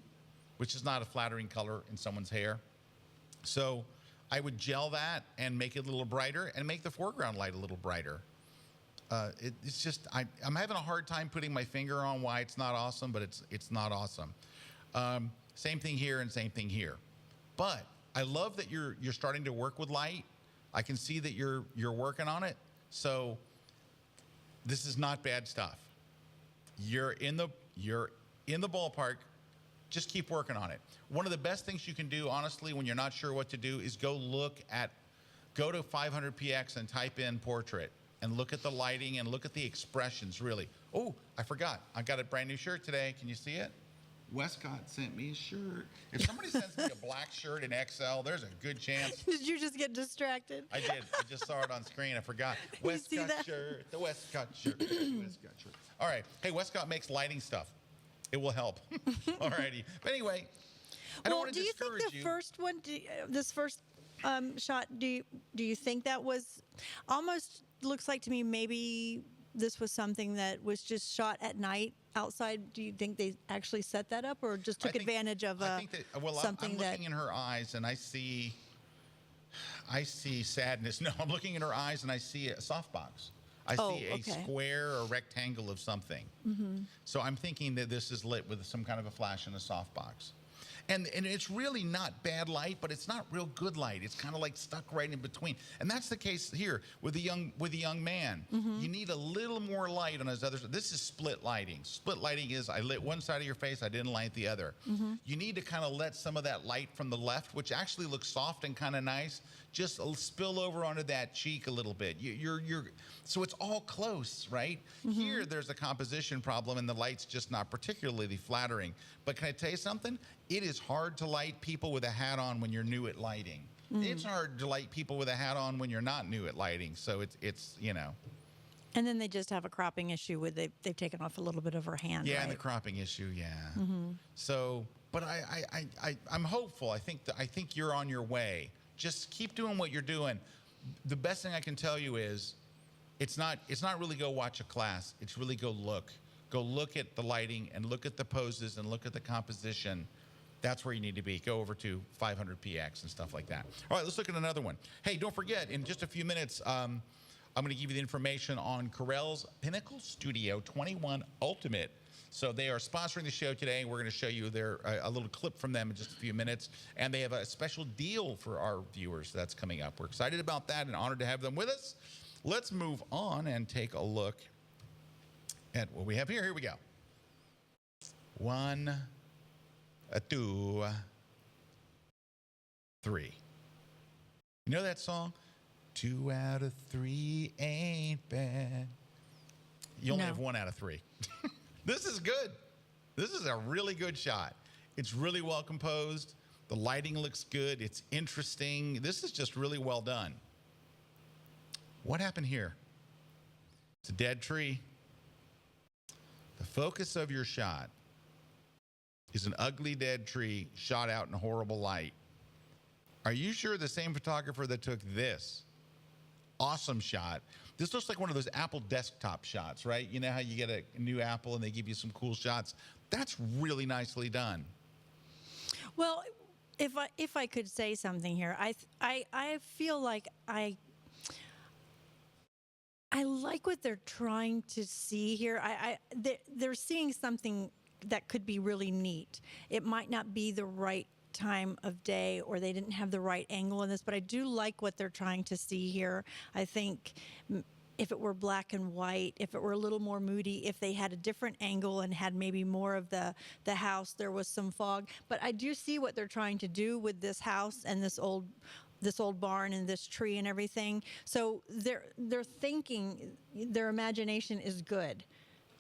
which is not a flattering color in someone's hair. So I would gel that and make it a little brighter and make the foreground light a little brighter. It's just, I'm having a hard time putting my finger on why it's not awesome, but it's not awesome. Same thing here and same thing here. But I love that you're starting to work with light. I can see that you're working on it. So this is not bad stuff. You're in the ballpark. Just keep working on it. One of the best things you can do, honestly, when you're not sure what to do, is go to 500px and type in portrait and look at the lighting and look at the expressions, really. Oh, I forgot. I got a brand new shirt today. Can you see it? Westcott sent me a shirt. If somebody sends me a black shirt in XL, there's a good chance. Did you just get distracted? I did. I just saw it on screen. I forgot. You see Westcott that? shirt. The Westcott shirt. The Westcott shirt. All right. Hey, Westcott makes lighting stuff. It will help. All righty. But anyway, I don't want to discourage you. Do you think the first one, this first shot, do you think that was almost looks like to me maybe this was something that was just shot at night outside? Do you think they actually set that up, or just took advantage of something I'm looking in her eyes and I see sadness. No, I'm looking in her eyes and I see a softbox. I see a square or rectangle of something. Mm-hmm. So I'm thinking that this is lit with some kind of a flash and a softbox. And it's really not bad light, but it's not real good light. It's kind of like stuck right in between. And that's the case here with the young man. Mm-hmm. You need a little more light on his other side. This is split lighting. Split lighting is I lit one side of your face, I didn't light the other. Mm-hmm. You need to kind of let some of that light from the left, which actually looks soft and kind of nice, just spill over onto that cheek a little bit. So it's all close, right? Mm-hmm. Here, there's a composition problem, and the light's just not particularly flattering. But can I tell you something? It is hard to light people with a hat on when you're new at lighting. Mm-hmm. It's hard to light people with a hat on when you're not new at lighting. So it's you know. And then they just have a cropping issue with they've taken off a little bit of her hand. Yeah, right? and the cropping issue, yeah. Mm-hmm. So, but I'm hopeful. I think you're on your way. Just keep doing what you're doing. The best thing I can tell you is, it's not really go watch a class. It's really go look at the lighting and look at the poses and look at the composition, that's where you need to be. Go over to 500px and stuff like that. All right, let's look at another one. Hey, don't forget, in just a few minutes, I'm going to give you the information on Corel's Pinnacle Studio 21 Ultimate. So they are sponsoring the show today. We're going to show you a little clip from them in just a few minutes. And they have a special deal for our viewers that's coming up. We're excited about that and honored to have them with us. Let's move on and take a look at what we have here. Here we go. 1, 2, 3. You know that song? 2 out of 3 ain't bad. You only No. have 1 out of 3. This is good. This is a really good shot. It's really well composed. The lighting looks good. It's interesting. This is just really well done. What happened here? It's a dead tree. The focus of your shot is an ugly dead tree shot out in a horrible light. Are you sure the same photographer that took this awesome shot? This looks like one of those Apple desktop shots, right? You know how you get a new Apple and they give you some cool shots? That's really nicely done. Well, if I could say something here, I feel like I like what they're trying to see here. They're seeing something that could be really neat. It might not be the right time of day, or they didn't have the right angle in this, but I do like what they're trying to see here. I think if it were black and white, if it were a little more moody, if they had a different angle and had maybe more of the house, there was some fog. But I do see what they're trying to do with this house and this old barn and this tree and everything. So they're thinking, their imagination is good.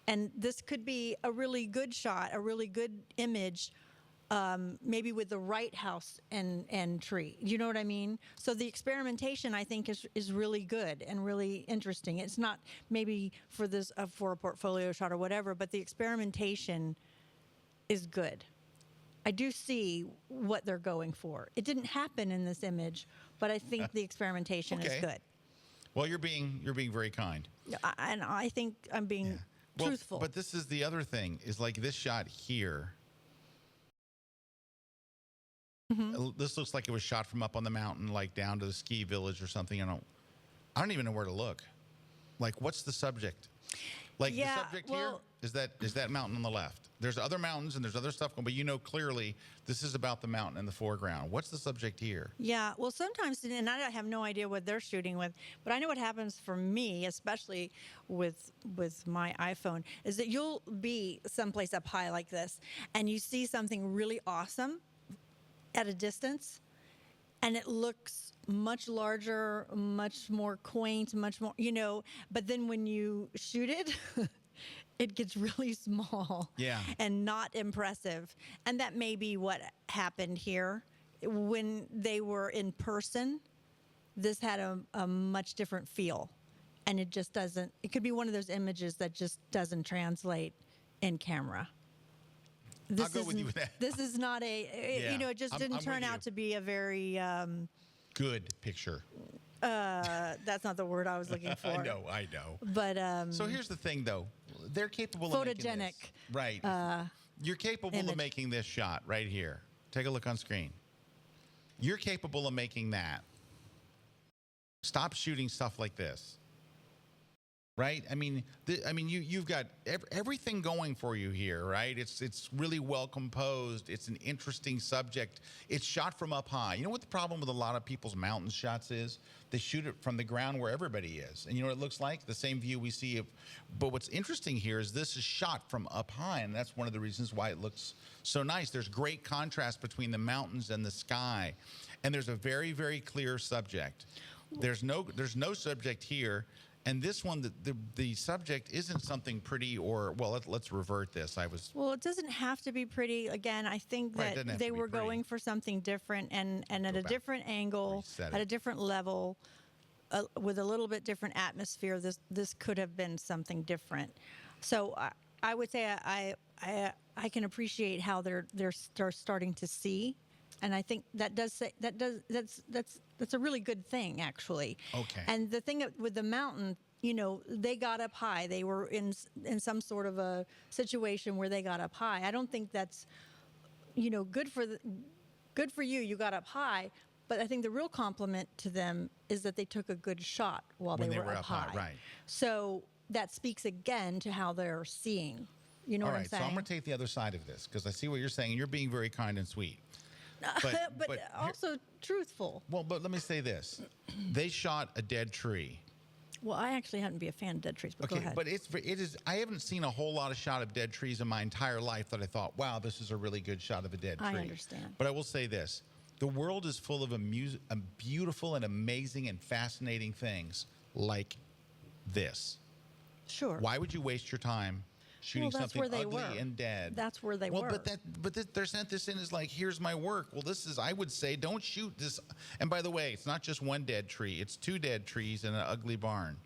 And this could be a really good shot, a really good image, maybe with the right house and tree. You know what I mean? So the experimentation, I think, is really good and really interesting. It's not maybe for a portfolio shot or whatever, but the experimentation is good. I do see what they're going for. It didn't happen in this image, but I think the experimentation is good. Well, you're being very kind. And I think I'm being truthful. But this is the other thing, is like this shot here. Mm-hmm. This looks like it was shot from up on the mountain, like down to the ski village or something. I don't even know where to look. Like, what's the subject? Like, the subject here is that mountain on the left. There's other mountains and there's other stuff going, but you know clearly this is about the mountain in the foreground. What's the subject here? Yeah, well, sometimes, and I have no idea what they're shooting with, but I know what happens for me, especially with my iPhone, is that you'll be someplace up high like this, and you see something really awesome at a distance, and it looks much larger, much more quaint, much more, but then when you shoot it, it gets really small and not impressive. And that may be what happened here. When they were in person, this had a much different feel. And it just doesn't, it could be one of those images that just doesn't translate in camera. I'll go with you with that. This is not it just didn't turn out to be a very... good picture. That's not the word I was looking for. I know. But so here's the thing, though. They're capable of making this. Photogenic. Right. You're capable of making this shot right here. Take a look on screen. You're capable of making that. Stop shooting stuff like this. Right? I mean, you've got everything going for you here, right? It's really well composed. It's an interesting subject. It's shot from up high. You know what the problem with a lot of people's mountain shots is? They shoot it from the ground where everybody is. And you know what it looks like? The same view we see. But what's interesting here is this is shot from up high, and that's one of the reasons why it looks so nice. There's great contrast between the mountains and the sky. And there's a very, very clear subject. There's no subject here. And this one, the subject isn't something pretty or, well, let's revert this. Well, it doesn't have to be pretty. Again, I think that they were going for something different and at a different angle, at a different level, with a little bit different atmosphere. This could have been something different. So I would say I can appreciate how they're starting to see. And I think that's a really good thing, actually. Okay. And the thing with the mountain, they got up high. They were in some sort of a situation where they got up high. I don't think that's, good for you. You got up high. But I think the real compliment to them is that they took a good shot while When they were up high. right. So that speaks again to how they're seeing. You know All what right, I'm saying? so I'm going to take the other side of this because I see what you're saying. You're being very kind and sweet. but also truthful. Well, but let me say this. They shot a dead tree. Well, I actually happen to be a fan of dead trees, but go Okay, ahead. but it is. I haven't seen a whole lot of shot of dead trees in my entire life that I thought, wow, this is a really good shot of a dead tree. I understand. But I will say this: the world is full of beautiful and amazing and fascinating things like this. Sure. Why would you waste your time shooting Well, that's something where they ugly were. and dead? That's where they well, were. but they're sent this in as like, here's my work. Well, this is, I would say, don't shoot this. And by the way, it's not just one dead tree; it's 2 dead trees in an ugly barn.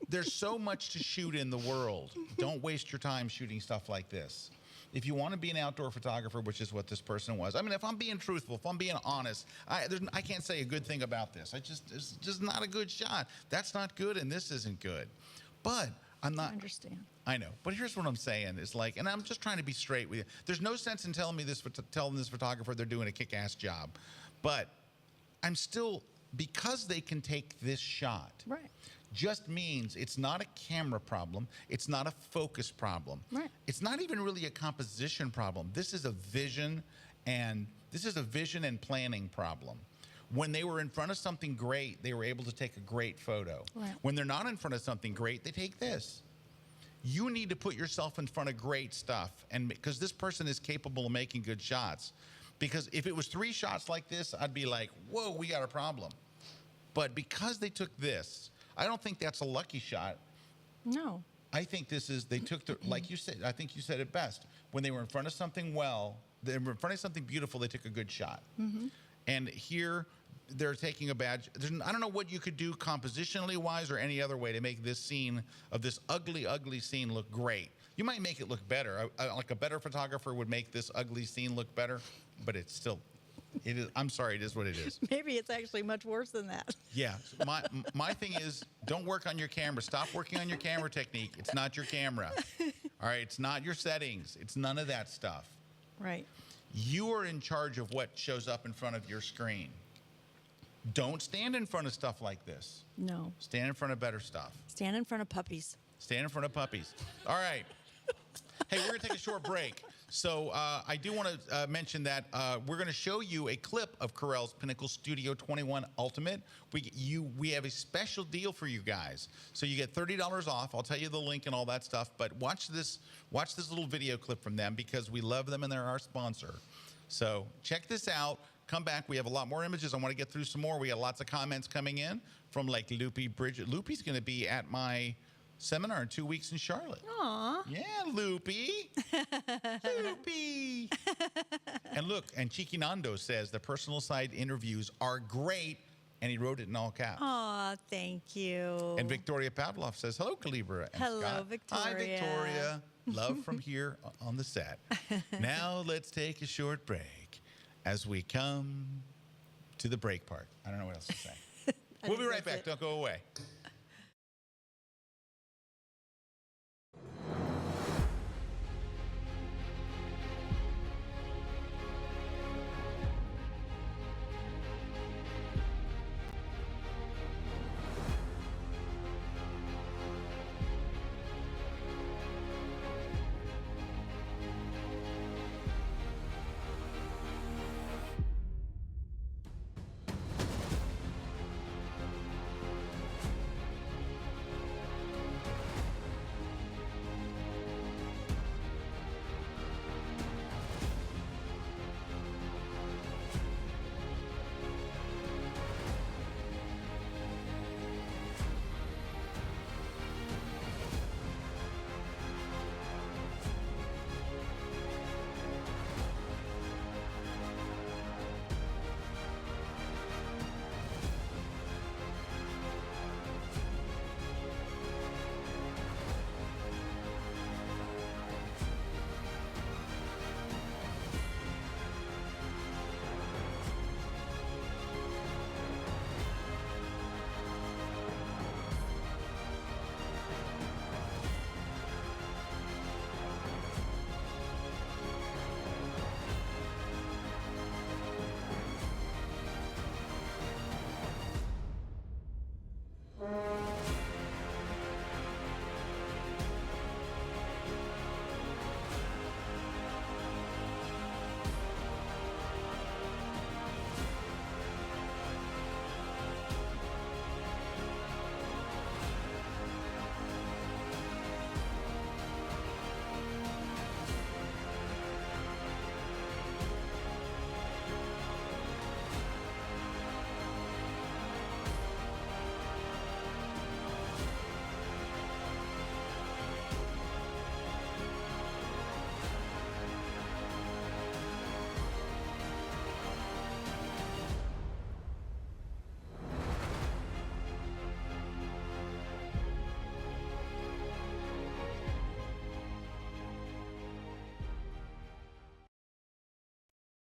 There's so much to shoot in the world. Don't waste your time shooting stuff like this. If you want to be an outdoor photographer, which is what this person was. I mean, if I'm being truthful, if I'm being honest, I can't say a good thing about this. It's just not a good shot. That's not good, and this isn't good. But I'm not. I understand. I know, but here's what I'm saying: is like, and I'm just trying to be straight with you. There's no sense in telling this photographer they're doing a kick-ass job, but I'm still, because they can take this shot. Right. Just means it's not a camera problem. It's not a focus problem. Right. It's not even really a composition problem. This is a vision and planning problem. When they were in front of something great, they were able to take a great photo. Right. When they're not in front of something great, they take this. You need to put yourself in front of great stuff, and because this person is capable of making good shots. Because if it was 3 shots like this, I'd be like, whoa, we got a problem. But because they took this, I don't think that's a lucky shot. No. I think this is, they took the, like you said, I think you said it best. When they were in front of something they were in front of something beautiful, they took a good shot. Mm-hmm. And here, they're taking a bad, I don't know what you could do compositionally wise or any other way to make this scene of this ugly, ugly scene look great. You might make it look better. Like a better photographer would make this ugly scene look better, but it's still, it is, I'm sorry, it is what it is. Maybe it's actually much worse than that. Yeah. My thing is, don't work on your camera. Stop working on your camera technique. It's not your camera. All right. It's not your settings. It's none of that stuff. Right. You are in charge of what shows up in front of your screen. Don't stand in front of stuff like this. No. Stand in front of better stuff. Stand in front of puppies. Stand in front of puppies. All right. Hey, we're going to take a short break. So I do want to mention that we're going to show you a clip of Corel's Pinnacle Studio 21 Ultimate. We have a special deal for you guys. So you get $30 off. I'll tell you the link and all that stuff. But watch this little video clip from them because we love them and they're our sponsor. So check this out. Come back. We have a lot more images. I want to get through some more. We got lots of comments coming in from like Loopy Bridget. Loopy's going to be at my seminar in 2 weeks in Charlotte. Aw. Yeah, Loopy. Loopy. And look, and Cheeky Nando says the personal side interviews are great, and he wrote it in all caps. Aw, thank you. And Victoria Pavlov says, hello, Calibra. And Hello, Scott, Victoria. Hi, Victoria. Love from here on the set. Now let's take a short break as we come to the break part. I don't know what else to say. We'll be right back. Don't go away.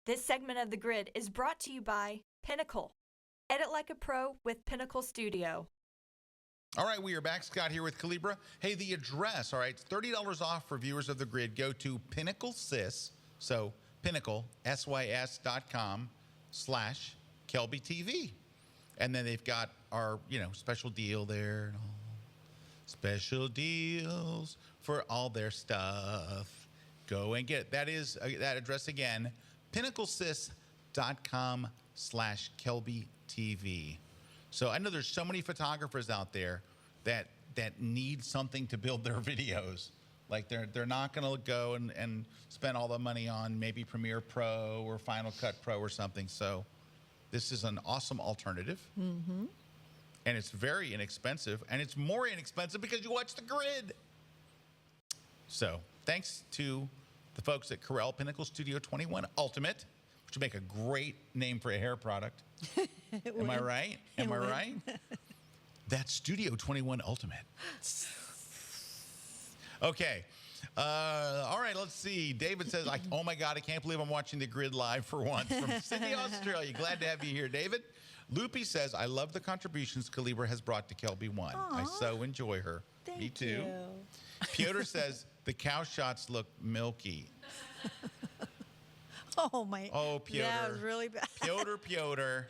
This segment of The Grid is brought to you by Pinnacle. Edit like a pro with Pinnacle Studio. All right, we are back. Scott here with Calibra. Hey, the address, all right, it's $30 off for viewers of The Grid. Go to Pinnacle Sys, so Pinnacle, SYS.com/Kelby TV. And then they've got our, special deal there. And all. Special deals for all their stuff. Go and get it. That is that address again, pinnaclesys.com/Kelby TV. So I know there's so many photographers out there that need something to build their videos. Like they're not going to go and spend all the money on maybe Premiere Pro or Final Cut Pro or something. So this is an awesome alternative. Mm-hmm. And it's very inexpensive. And it's more inexpensive because you watch The Grid. So thanks to the folks at Corel Pinnacle Studio 21 Ultimate, which would make a great name for a hair product. Am I right? Am I right? That's Studio 21 Ultimate. Okay. All right, let's see. David says, oh my God, I can't believe I'm watching The Grid live for once. From Sydney, Australia. Glad to have you here, David. Loopy says, I love the contributions Calibra has brought to Kelby One. I so enjoy her. Me too. You. Piotr says, the cow shots look milky. Oh, my. Oh, Piotr. That was really bad. Piotr.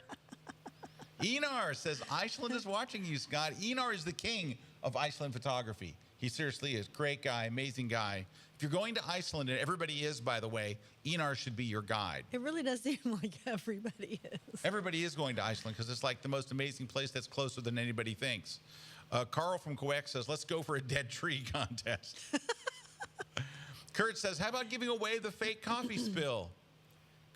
Enar says, Iceland is watching you, Scott. Enar is the king of Iceland photography. He seriously is. Great guy, amazing guy. If you're going to Iceland, and everybody is, by the way, Enar should be your guide. It really does seem like everybody is. Everybody is going to Iceland because it's like the most amazing place that's closer than anybody thinks. Carl from Quebec says, let's go for a dead tree contest. Kurt says, how about giving away the fake coffee spill?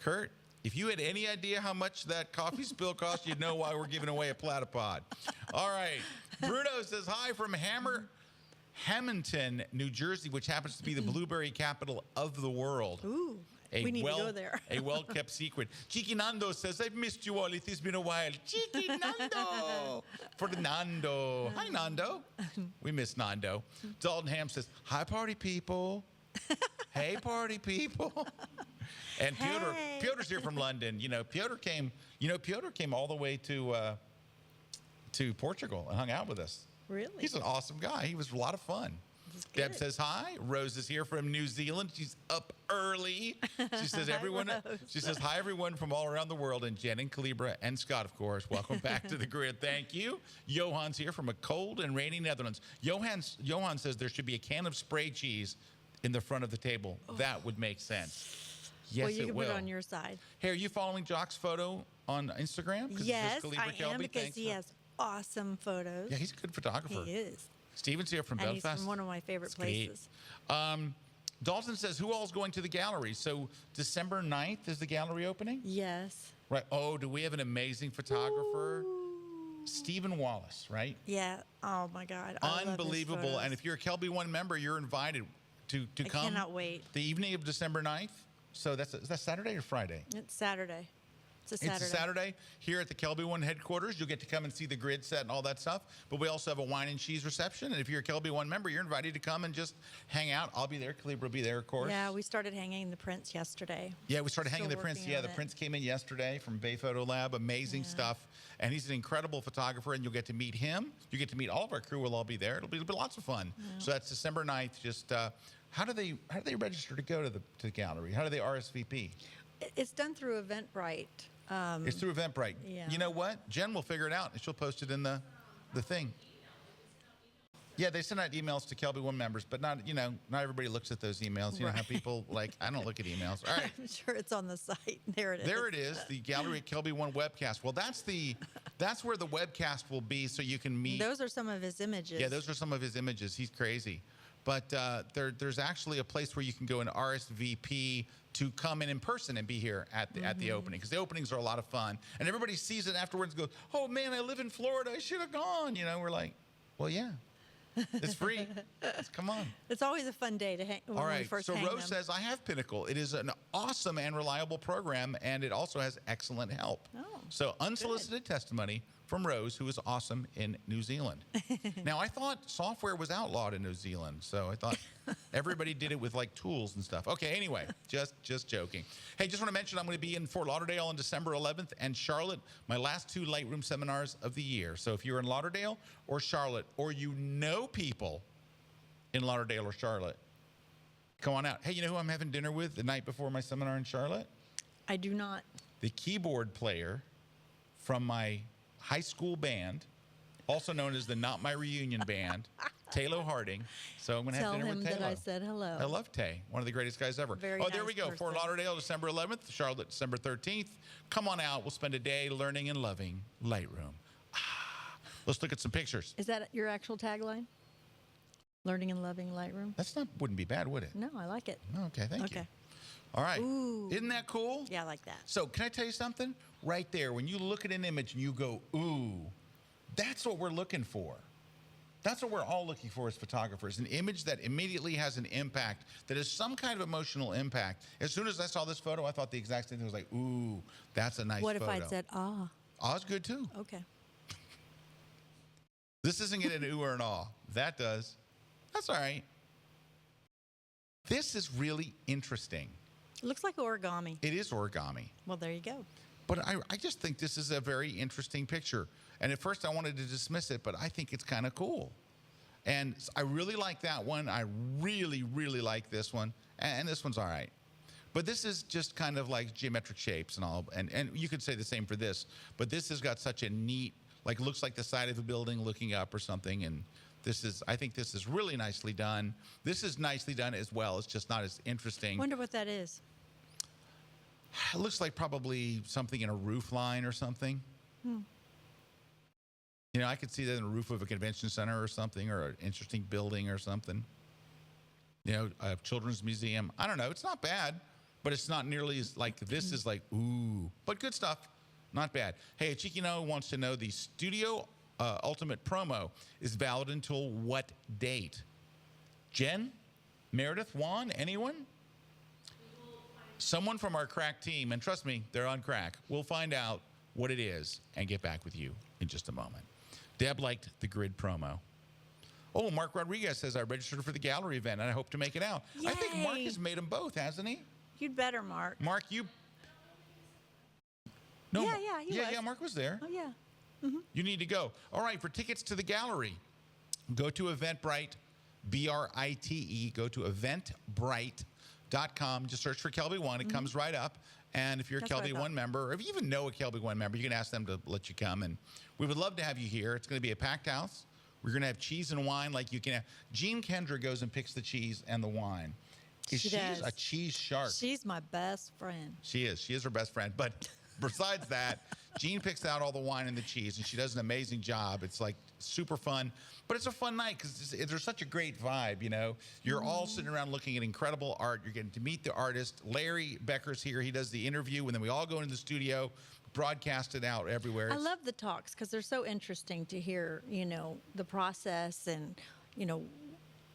Kurt, if you had any idea how much that coffee spill cost, you'd know why we're giving away a platypod. All right. Bruno says, hi from Hamilton, New Jersey, which happens to be the blueberry capital of the world. Ooh, we need to go there. A well-kept secret. Cheeky Nando says, I've missed you all. It has been a while. Cheeky Nando. For Nando. Hi, Nando. We miss Nando. Dalton Ham says, hi, party people. Hey, party people. And Piotr's here from London. Piotr came all the way to Portugal and hung out with us. Really? He's an awesome guy. He was a lot of fun. Deb says hi. Rose is here from New Zealand. She's up early. She says She says hi everyone from all around the world, and Jen and Calibra and Scott, of course. Welcome back to The Grid. Thank you. Johan's here from a cold and rainy Netherlands. Johan says there should be a can of spray cheese in the front of the table. Oh. That would make sense. Yes, well, you it can will. put it on your side. Hey, are you following Jock's photo on Instagram? Yes, I am, Kelby. because he has awesome photos. Yeah, he's a good photographer. He is. Steven's here from Belfast. He's from one of my favorite places. Dalton says, who all is going to the gallery? So December 9th is the gallery opening? Yes. Right. Oh, do we have an amazing photographer? Ooh. Stephen Wallace, right? Yeah. Oh, my God. Unbelievable. And if you're a Kelby One member, you're invited to come. I cannot wait. The evening of December 9th. So is that Saturday or Friday? It's Saturday. It's a Saturday here at the Kelby One headquarters. You'll get to come and see the grid set and all that stuff. But we also have a wine and cheese reception. And if you're a Kelby One member, you're invited to come and just hang out. I'll be there. Calibra will be there, of course. Yeah, we started hanging the prints yesterday. Yeah, we started hanging the prints. Yeah, the prints came in yesterday from Bay Photo Lab. Amazing stuff. And he's an incredible photographer, and you'll get to meet him. You get to meet all of our crew. We'll all be there. It'll be lots of fun. Yeah. So that's December 9th. Just how do they register to go to the gallery? How do they RSVP? It's done through Eventbrite. It's through Eventbrite. Yeah. You know what? Jen will figure it out, and she'll post it in the thing. Yeah, they send out emails to Kelby One members, but not everybody looks at those emails. You know how people I don't look at emails. All right. I'm sure it's on the site. There it is. There it is, the Gallery at Kelby One webcast. Well, that's where the webcast will be, so you can meet. Those are some of his images. Yeah, those are some of his images. He's crazy. But there's actually a place where you can go and RSVP to come in person and be here at the opening, because the openings are a lot of fun, and everybody sees it afterwards and goes, "Oh man, I live in Florida. I should have gone." We're like, "Well, yeah, it's free. Come on." It's always a fun day to hang. All right. So Rose them. says, "I have Pinnacle. It is an awesome and reliable program, and it also has excellent help." Oh, so unsolicited testimony from Rose, who is awesome in New Zealand. Now, I thought software was outlawed in New Zealand, so I thought everybody did it with like tools and stuff. Okay, anyway, just joking. Hey, just want to mention I'm going to be in Fort Lauderdale on December 11th and Charlotte, my last 2 Lightroom seminars of the year. So if you're in Lauderdale or Charlotte, or you know people in Lauderdale or Charlotte, come on out. Hey, you know who I'm having dinner with the night before my seminar in Charlotte? I do not. The keyboard player from my high school band, also known as the Not My Reunion Band, Taylor Harding. So I'm going to have Tell dinner him with Taylor. that I said hello. I love Tay, one of the greatest guys ever. Very there nice we go. Fort person. Lauderdale, December 11th. Charlotte, December 13th. Come on out. We'll spend a day learning and loving Lightroom. Let's look at some pictures. Is that your actual tagline? Learning and loving Lightroom? Wouldn't be bad, would it? No, I like it. Okay, thank you. Okay. All right. Ooh. Isn't that cool? Yeah, I like that. So can I tell you something? Right there, when you look at an image and you go, ooh, that's what we're looking for. That's what we're all looking for as photographers, an image that immediately has an impact, that has some kind of emotional impact. As soon as I saw this photo, I thought the exact same thing. I was like, ooh, that's a nice What photo. if I'd said, ah? Ah's good too. Okay. This isn't getting an ooh or an ah. That does. That's all right. This is really interesting. It looks like origami. It is origami. Well, there you go. But I just think this is a very interesting picture. And at first I wanted to dismiss it, but I think it's kind of cool. And I really like that one. I really, really like this one. And this one's all right. But this is just kind of like geometric shapes and all. And you could say the same for this. But this has got such a neat, like looks like the side of a building looking up or something. And I think this is really nicely done. This is nicely done as well. It's just not as interesting. Wonder what that is. It looks like probably something in a roof line or something. You know, I could see that in the roof of a convention center or something, or an interesting building or something. You know, a children's museum. I don't know. It's not bad, but it's not nearly as like this is like, ooh. But good stuff. Not bad. Hey, Chiquino wants to know the Studio Ultimate promo is valid until what date? Jen? Meredith? Juan? Anyone? Someone from our crack team, and trust me, they're on crack. We'll find out what it is and get back with you in just a moment. Deb liked the grid promo. Oh, Mark Rodriguez says I registered for the gallery event and I hope to make it out. Yay. I think Mark has made them both, hasn't he? You'd better, Mark. Mark, you... No, Yeah, he was. Yeah, Mark was there. Oh, yeah. You need to go. All right, for tickets to the gallery, go to Eventbrite, B-R-I-T-E. Go to eventbrite.com. Just search for Kelby One. It comes right up. And if you're That's a what I Kelby thought. One member, or if you even know a Kelby One member, you can ask them to let you come. And we would love to have you here. It's going to be a packed house. We're going to have cheese and wine like you can have. Jean Kendra goes and picks the cheese and the wine. She does. A cheese shark. She's my best friend. She is. She is her best friend. But besides that, Jean picks out all the wine and the cheese, and she does an amazing job. It's like super fun. But it's a fun night because there's such a great vibe, you know. You're all sitting around looking at incredible art. You're getting to meet the artist. Larry Becker's here. He does the interview, and then we all go into the studio, broadcast it out everywhere. I love the talks because they're so interesting to hear, you know, the process and, you know,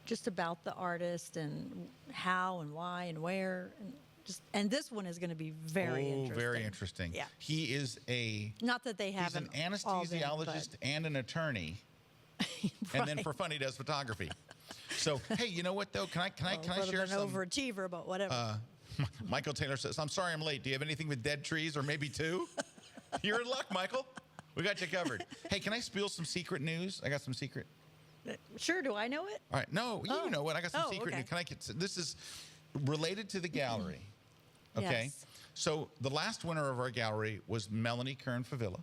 just about the artist and how and why and where. And this one is going to be very interesting. Very interesting. Yeah. He is Not that they he's haven't an all been, anesthesiologist and an attorney. but- And then for fun, he does photography. So, hey, you know what, though? Can I share an some? overachiever, but whatever. Michael Taylor says, I'm sorry I'm late. Do you have anything with dead trees or maybe two? You're in luck, Michael. We got you covered. Hey, can I spill some secret news? I got some secret. Sure, do I know it? All right. No, you know what? I got some secret okay. news. Can I get this is related to the gallery. Okay. Yes. So the last winner of our gallery was Melanie Kern-Favilla,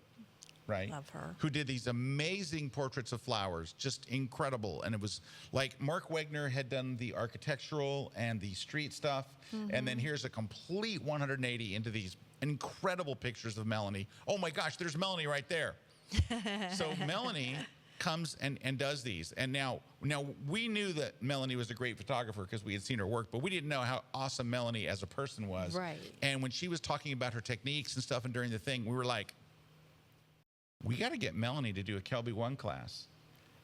right? Love her. Who did these amazing portraits of flowers, just incredible. And it was like Mark Wegner had done the architectural and the street stuff. And then here's a complete 180 into these incredible pictures of Melanie. Oh my gosh, there's Melanie right there. So Melanie comes and does these. And now we knew that Melanie was a great photographer because we had seen her work, but we didn't know how awesome Melanie as a person was. Right. And when she was talking about her techniques and stuff and during the thing, we were like, we got to get Melanie to do a Kelby One class.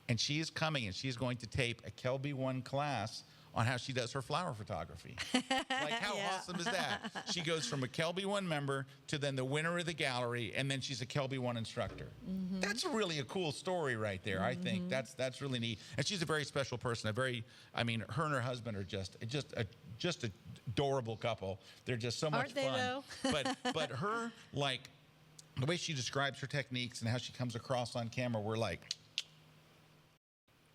And she is coming and she's going to tape a Kelby One class on how she does her flower photography. Like, how Yeah. awesome is that? She goes from a Kelby 1 member to then the winner of the gallery, and then she's a Kelby 1 instructor. That's really a cool story right there. I think that's really neat. And she's a very special person. Her and her husband are just adorable couple. They're just so much Aren't they, fun. though? but her, like, the way she describes her techniques and how she comes across on camera, we're like,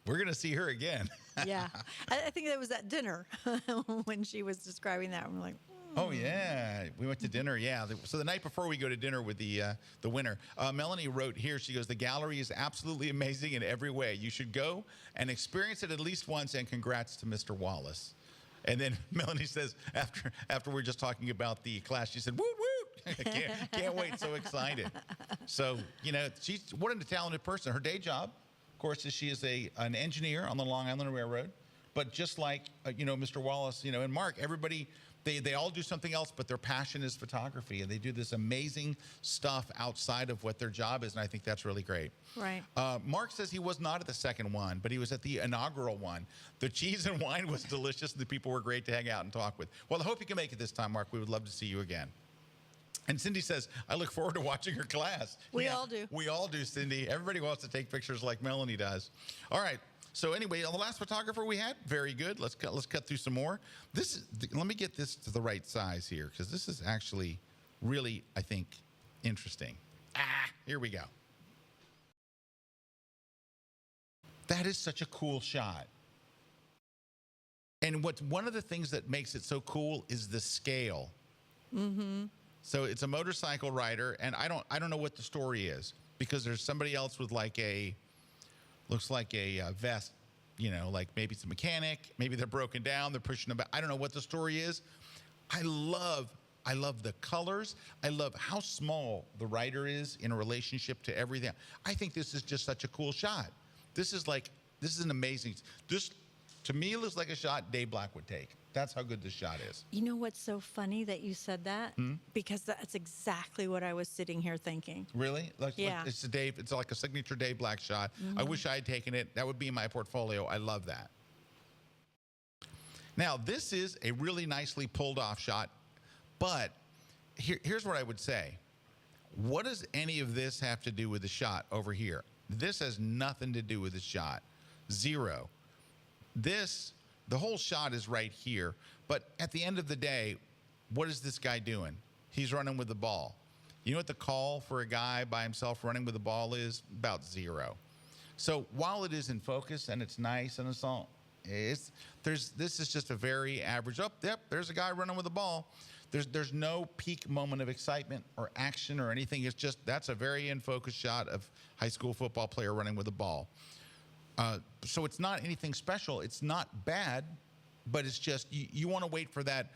we're going to see her again. Yeah. I think it was at dinner when she was describing that. We're like, Oh yeah, we went to dinner. Yeah, so the night before we go to dinner with the winner, Melanie wrote here. She goes, "The gallery is absolutely amazing in every way. You should go and experience it at least once. And congrats to Mr. Wallace." And then Melanie says, after we're just talking about the class, she said, "Woot woot! can't wait! So excited." So she's what a talented person. Her day job, of course, is she is an engineer on the Long Island Railroad. But just like Mr. Wallace, and Mark, everybody. They all do something else, but their passion is photography, and they do this amazing stuff outside of what their job is, and I think that's really great. right. Mark says he was not at the second one, but he was at the inaugural one. The cheese and wine was delicious, and the people were great to hang out and talk with. Well, I hope you can make it this time, Mark. We would love to see you again. And Cindy says, "I look forward to watching her class." We all do. We all do, Cindy. Everybody wants to take pictures like Melanie does. All right. So anyway, on the last photographer we had, very good. Let's cut through some more. Let me get this to the right size here, because this is actually really, I think, interesting. Here we go. That is such a cool shot. And one of the things that makes it so cool is the scale. Mm-hmm. So it's a motorcycle rider, and I don't know what the story is, because there's somebody else with looks like a vest, like maybe it's a mechanic, maybe they're broken down, they're pushing them back. I don't know what the story is. I love the colors. I love how small the rider is in a relationship to everything. I think this is just such a cool shot. This is an amazing, to me, it looks like a shot Dave Black would take. That's how good this shot is. You know what's so funny that you said that? Because that's exactly what I was sitting here thinking. Really? Yeah. It's like a signature Dave Black shot. I wish I had taken it. That would be in my portfolio. I love that. Now, this is a really nicely pulled off shot, but here's what I would say. What does any of this have to do with the shot over here? This has nothing to do with the shot. Zero. The whole shot is right here, but at the end of the day, what is this guy doing? He's running with the ball. You know what the call for a guy by himself running with the ball is? About zero. So while it is in focus and it's nice and it's all, this is just a very average. There's a guy running with the ball. There's no peak moment of excitement or action or anything. It's just that's a very in focus shot of high school football player running with the ball. So it's not anything special. It's not bad, but it's just you want to wait for that.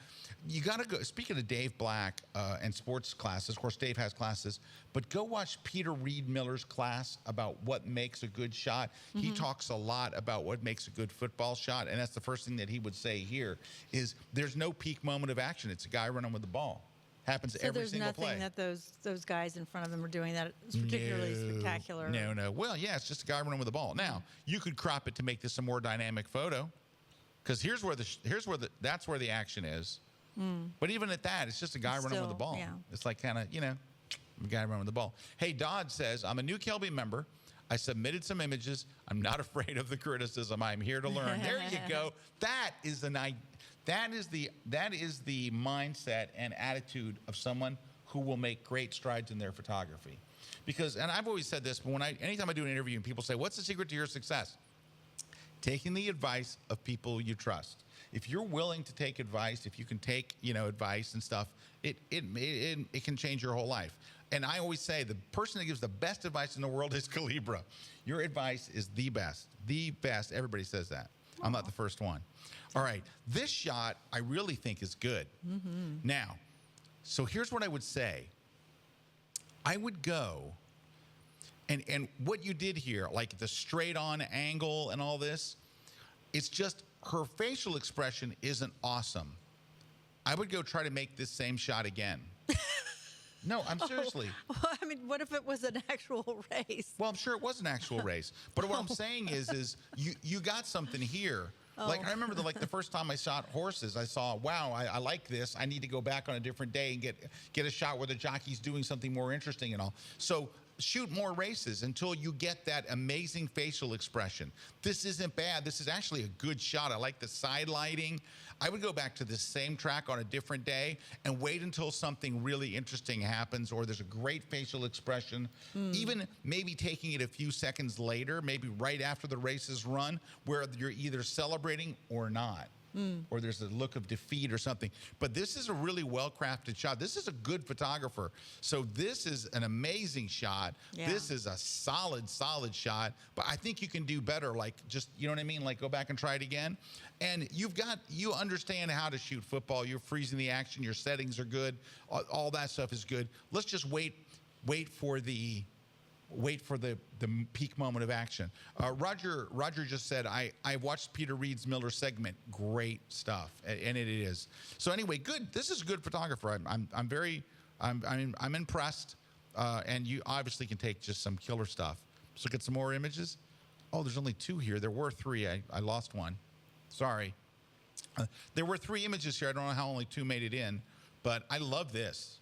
You got to go. Speaking of Dave Black and sports classes, of course, Dave has classes, but go watch Peter Reed Miller's class about what makes a good shot. He talks a lot about what makes a good football shot, and that's the first thing that he would say here is there's no peak moment of action. It's a guy running with the ball. Happens every single play. So there's nothing that those guys in front of them are doing that is particularly spectacular. No. Well, yeah, it's just a guy running with the ball. Now, you could crop it to make this a more dynamic photo, because that's where the action is. But even at that, it's just a guy running with the ball. Yeah. It's like kind of, a guy running with the ball. Hey, Dodd says, "I'm a new Kelby member. I submitted some images. I'm not afraid of the criticism. I'm here to learn." There you go. That is the mindset and attitude of someone who will make great strides in their photography. Because, and I've always said this, but anytime I do an interview and people say, "What's the secret to your success?" Taking the advice of people you trust. If you're willing to take advice, if you can take, advice and stuff, it can change your whole life. And I always say the person that gives the best advice in the world is Calibra. Your advice is the best. The best. Everybody says that. I'm not the first one. All right. This shot I really think is good. Now, so here's what I would say. I would go, and what you did here, like the straight on angle and all this, it's just her facial expression isn't awesome. I would go try to make this same shot again. No, I'm seriously. Well, I mean, what if it was an actual race? Well, I'm sure it was an actual race. But what I'm saying is you got something here Like I remember the first time I shot horses, I saw, wow, I like this. I need to go back on a different day and get a shot where the jockey's doing something more interesting and all. So shoot more races until you get that amazing facial expression. This isn't bad. This is actually a good shot. I like the side lighting. I would go back to this same track on a different day and wait until something really interesting happens or there's a great facial expression. Even maybe taking it a few seconds later, maybe right after the race is run, where you're either celebrating or not. Or there's a look of defeat or something. But this is a really well-crafted shot. This is a good photographer. So this is an amazing shot. Yeah. This is a solid shot. But I think you can do better. Like just, you know what I mean? Like go back and try it again. And you understand how to shoot football. You're freezing the action. Your settings are good. All that stuff is good. Let's just wait for the peak moment of action. Roger just said, I watched Peter Reed's Miller segment. Great stuff, and it is. So anyway, good. This is a good photographer. I'm impressed, and you obviously can take just some killer stuff. Let's look at some more images. Oh, there's only 2 here. There were 3. I lost one. Sorry. There were 3 images here. I don't know how only 2 made it in, but I love this.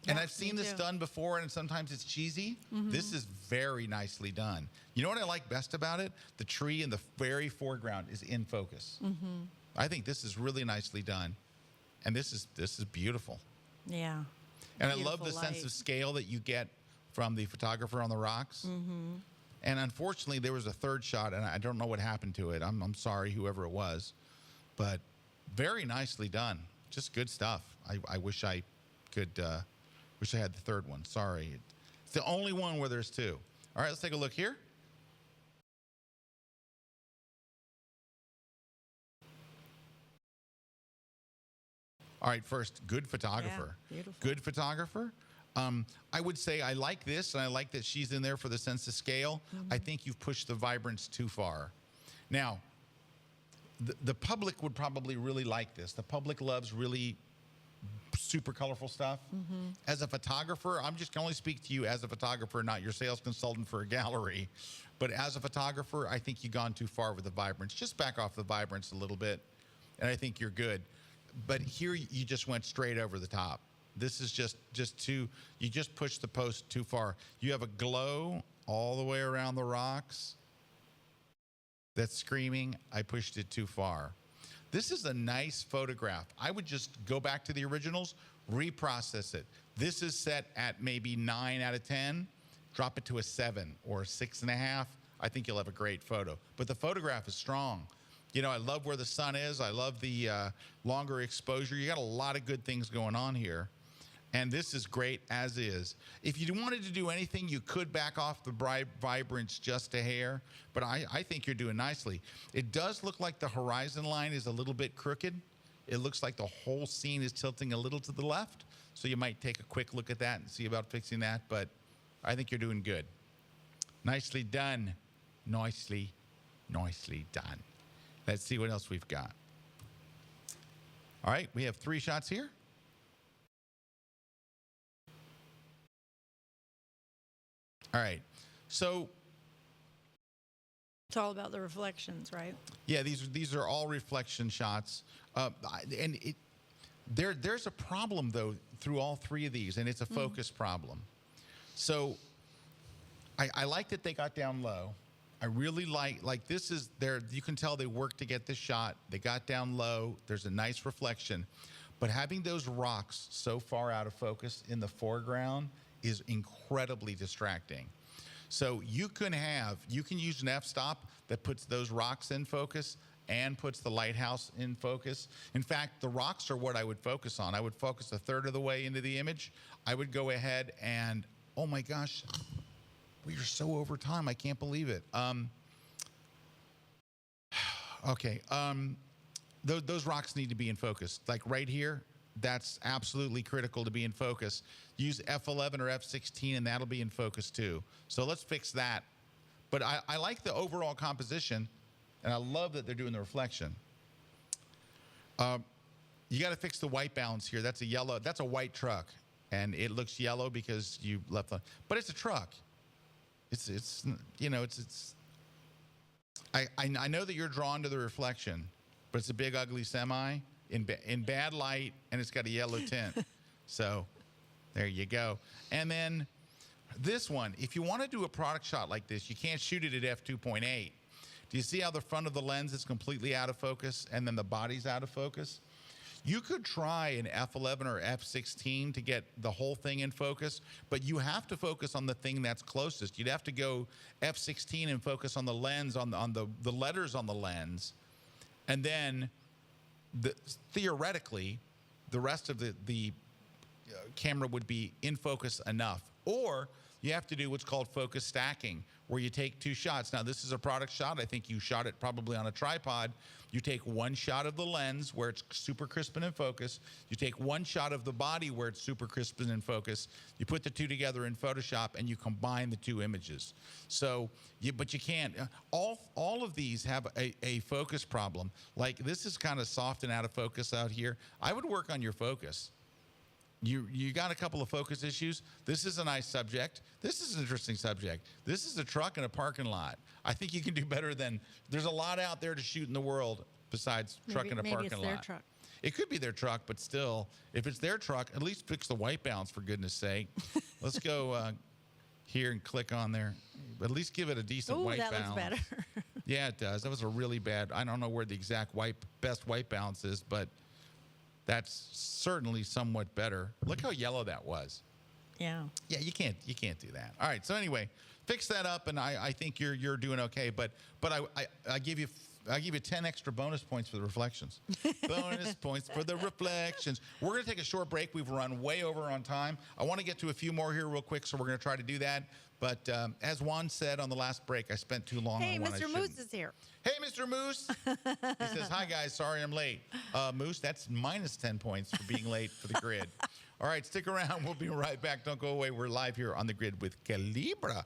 And Yeah, I've seen me this too. done before, and sometimes it's cheesy. This is very nicely done. You know what I like best about it? The tree in the very foreground is in focus. I think this is really nicely done, and this is beautiful. Yeah. And I love the Beautiful sense light. of scale that you get from the photographer on the rocks. And unfortunately, there was a 3rd shot, and I don't know what happened to it. I'm sorry, whoever it was, but very nicely done. Just good stuff. I wish I could. Wish I had the 3rd one. Sorry. It's the only one where there's 2. All right, let's take a look here. All right, first, good photographer. Yeah, beautiful. Good photographer. I would say I like this, and I like that she's in there for the sense of scale. I think you've pushed the vibrance too far. Now, the public would probably really like this. The public loves really super colorful stuff. As a photographer, I'm just can only speak to you as a photographer, not your sales consultant for a gallery. But as a photographer, I think you've gone too far with the vibrance. Just back off the vibrance a little bit, and I think you're good. But here you just went straight over the top. This is just too, you just pushed the post too far. You have a glow all the way around the rocks that's screaming. I pushed it too far. This is a nice photograph. I would just go back to the originals, reprocess it. This is set at maybe 9 out of 10. Drop it to a 7 or a 6.5. I think you'll have a great photo. But the photograph is strong. You know, I love where the sun is. I love the longer exposure. You got a lot of good things going on here. And this is great as is. If you wanted to do anything, you could back off the vibrance just a hair, but I think you're doing nicely. It does look like the horizon line is a little bit crooked. It looks like the whole scene is tilting a little to the left, so you might take a quick look at that and see about fixing that, but I think you're doing good. Nicely done. Nicely done. Let's see what else we've got. All right, we have 3 shots here. All right, so It's all about the reflections, right? yeah, these are all reflection shots, and there's a problem though through all 3 of these, and it's a focus problem. So I like that they got down low. I really like this is there. You can tell they worked to get this shot. They got down low. There's a nice reflection, but having those rocks so far out of focus in the foreground is incredibly distracting. So you can use an f-stop that puts those rocks in focus and puts the lighthouse in focus. In fact, the rocks are what I would focus on. I would focus a third of the way into the image. I would go ahead and, oh my gosh, we are so over time. I can't believe it. Okay, those rocks need to be in focus. Like right here, that's absolutely critical to be in focus. Use F11 or F16 and that'll be in focus too. So let's fix that. But I like the overall composition and I love that they're doing the reflection. You got to fix the white balance here. That's a yellow, that's a white truck and it looks yellow because you left the, but it's a truck. It's I know that you're drawn to the reflection, but it's a big ugly semi in bad light, and it's got a yellow tint. So there you go. And then this one, if you want to do a product shot like this, you can't shoot it at f2.8. Do you see how the front of the lens is completely out of focus and then the body's out of focus? You could try an f11 or f16 to get the whole thing in focus, but you have to focus on the thing that's closest. You'd have to go f16 and focus on the lens, on the letters on the lens, and then theoretically, the rest of the camera would be in focus enough. Or you have to do what's called focus stacking, where you take two shots. Now, this is a product shot. I think you shot it probably on a tripod. You take one shot of the lens where it's super crisp and in focus. You take one shot of the body where it's super crisp and in focus. You put the two together in Photoshop and you combine the two images. So, but you can't. All of these have a focus problem. Like this is kind of soft and out of focus out here. I would work on your focus. You got a couple of focus issues. This is a nice subject. This is an interesting subject. This is a truck in a parking lot. I think you can do better than, there's a lot out there to shoot in the world besides truck in a parking lot. Maybe it's their truck. It could be their truck, but still, if it's their truck, at least fix the white balance, for goodness sake. Let's go here and click on there. At least give it a decent white balance. That looks better. Yeah, it does. That was a really bad, I don't know where the exact best white balance is, but that's certainly somewhat better. Look how yellow that was. Yeah. Yeah, you can't do that. All right. So anyway, fix that up, and I think you're doing okay. But I give you 10 extra bonus points for the reflections. Bonus points for the reflections. We're going to take a short break. We've run way over on time. I want to get to a few more here real quick, so we're going to try to do that. But as Juan said on the last break, I spent too long Hey, on one I Mr. shouldn't. Moose is here. Hey, Mr. Moose. He says, hi, guys. Sorry I'm late. Moose, that's minus 10 points for being late for the grid. All right, stick around. We'll be right back. Don't go away. We're live here on the grid with Calibra.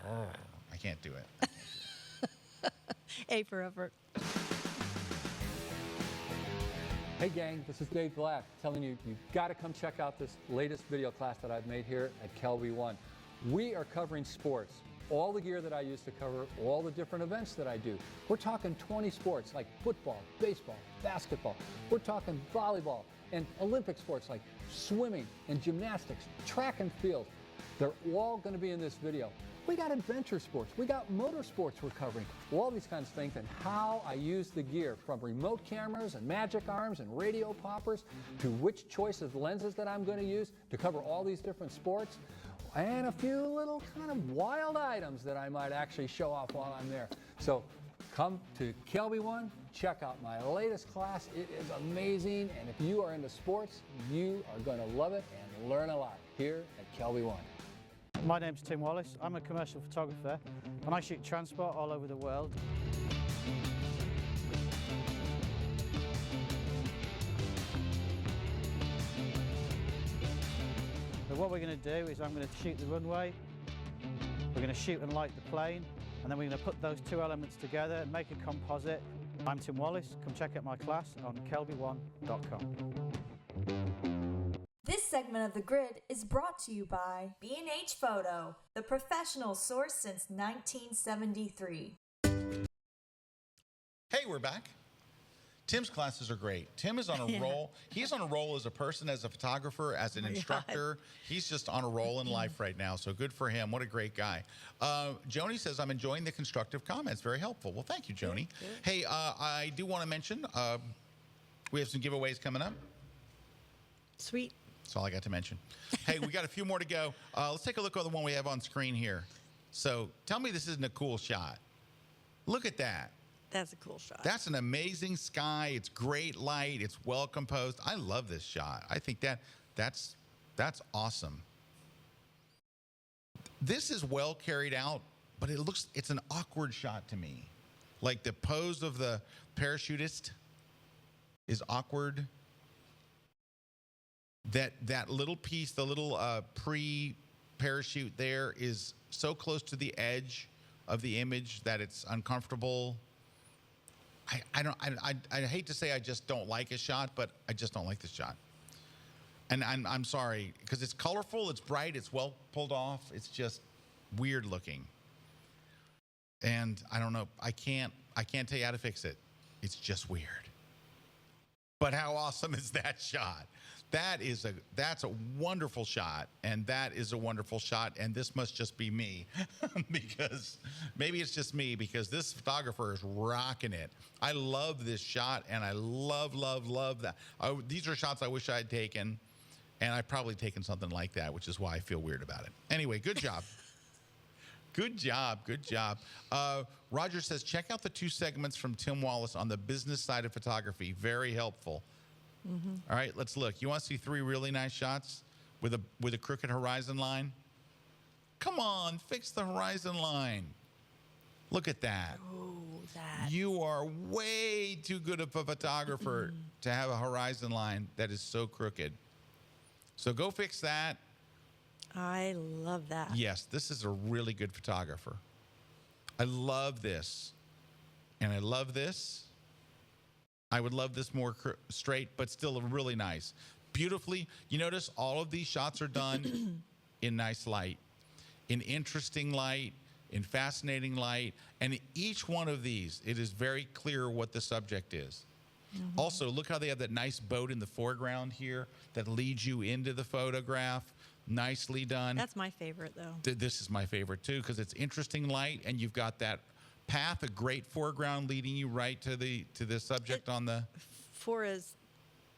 Oh, I can't do it. A for effort. Hey gang, this is Dave Black telling you, you've got to come check out this latest video class that I've made here at Kelby One. We are covering sports, all the gear that I use to cover all the different events that I do. We're talking 20 sports like football, baseball, basketball. We're talking volleyball and Olympic sports like swimming and gymnastics, track and field. They're all going to be in this video. We got adventure sports, we got motorsports we're covering, all these kinds of things, and how I use the gear, from remote cameras and magic arms and radio poppers to which choice of lenses that I'm going to use to cover all these different sports, and a few little kind of wild items that I might actually show off while I'm there. So come to Kelby One, check out my latest class. It is amazing, and if you are into sports, you are going to love it and learn a lot here at Kelby One. My name's Tim Wallace. I'm a commercial photographer and I shoot transport all over the world. So what we're going to do is I'm going to shoot the runway, we're going to shoot and light the plane, and then we're going to put those two elements together and make a composite. I'm Tim Wallace. Come check out my class on kelby1.com. This segment of The Grid is brought to you by B&H Photo, the professional source since 1973. Hey, we're back. Tim's classes are great. Tim is on a roll. He's on a roll as a person, as a photographer, as an instructor. He's just on a roll in life right now, so good for him. What a great guy. Joni says, I'm enjoying the constructive comments. Very helpful. Well, thank you, Joni. Good. Hey, I do want to mention we have some giveaways coming up. Sweet. That's all I got to mention. Hey, we got a few more to go. Let's take a look at the one we have on screen here. So tell me this isn't a cool shot. Look at that. That's a cool shot. That's an amazing sky. It's great light. It's well composed. I love this shot. I think that's awesome. This is well carried out, but it's an awkward shot to me. Like the pose of the parachutist is awkward. That little piece, the little pre-parachute there, is so close to the edge of the image that it's uncomfortable. I hate to say I just don't like a shot, but I just don't like this shot. And I'm sorry, because it's colorful, it's bright, it's well pulled off. It's just weird looking. And I don't know. I can't tell you how to fix it. It's just weird. But how awesome is that shot? That's a wonderful shot, and that is a wonderful shot, and this must just be me because maybe it's just me because this photographer is rocking it. I love this shot, and I love that. These are shots I wish I had taken, and I've probably taken something like that, which is why I feel weird about it. Anyway, good job. Good job. Roger says, check out the 2 segments from Tim Wallace on the business side of photography. Very helpful. All right, let's look. You want to see 3 really nice shots with a crooked horizon line? Come on, fix the horizon line. Look at that. Oh, that. You are way too good of a photographer to have a horizon line that is so crooked. So go fix that. I love that. Yes, this is a really good photographer. I love this. And I love this. I would love this more straight, but still really nice. Beautifully. You notice all of these shots are done in nice light, in interesting light, in fascinating light. And each one of these, it is very clear what the subject is. Also, look how they have that nice boat in the foreground here that leads you into the photograph. Nicely done. That's my favorite, though. This is my favorite, too, because it's interesting light, and you've got that path, a great foreground leading you right to the subject on the... For as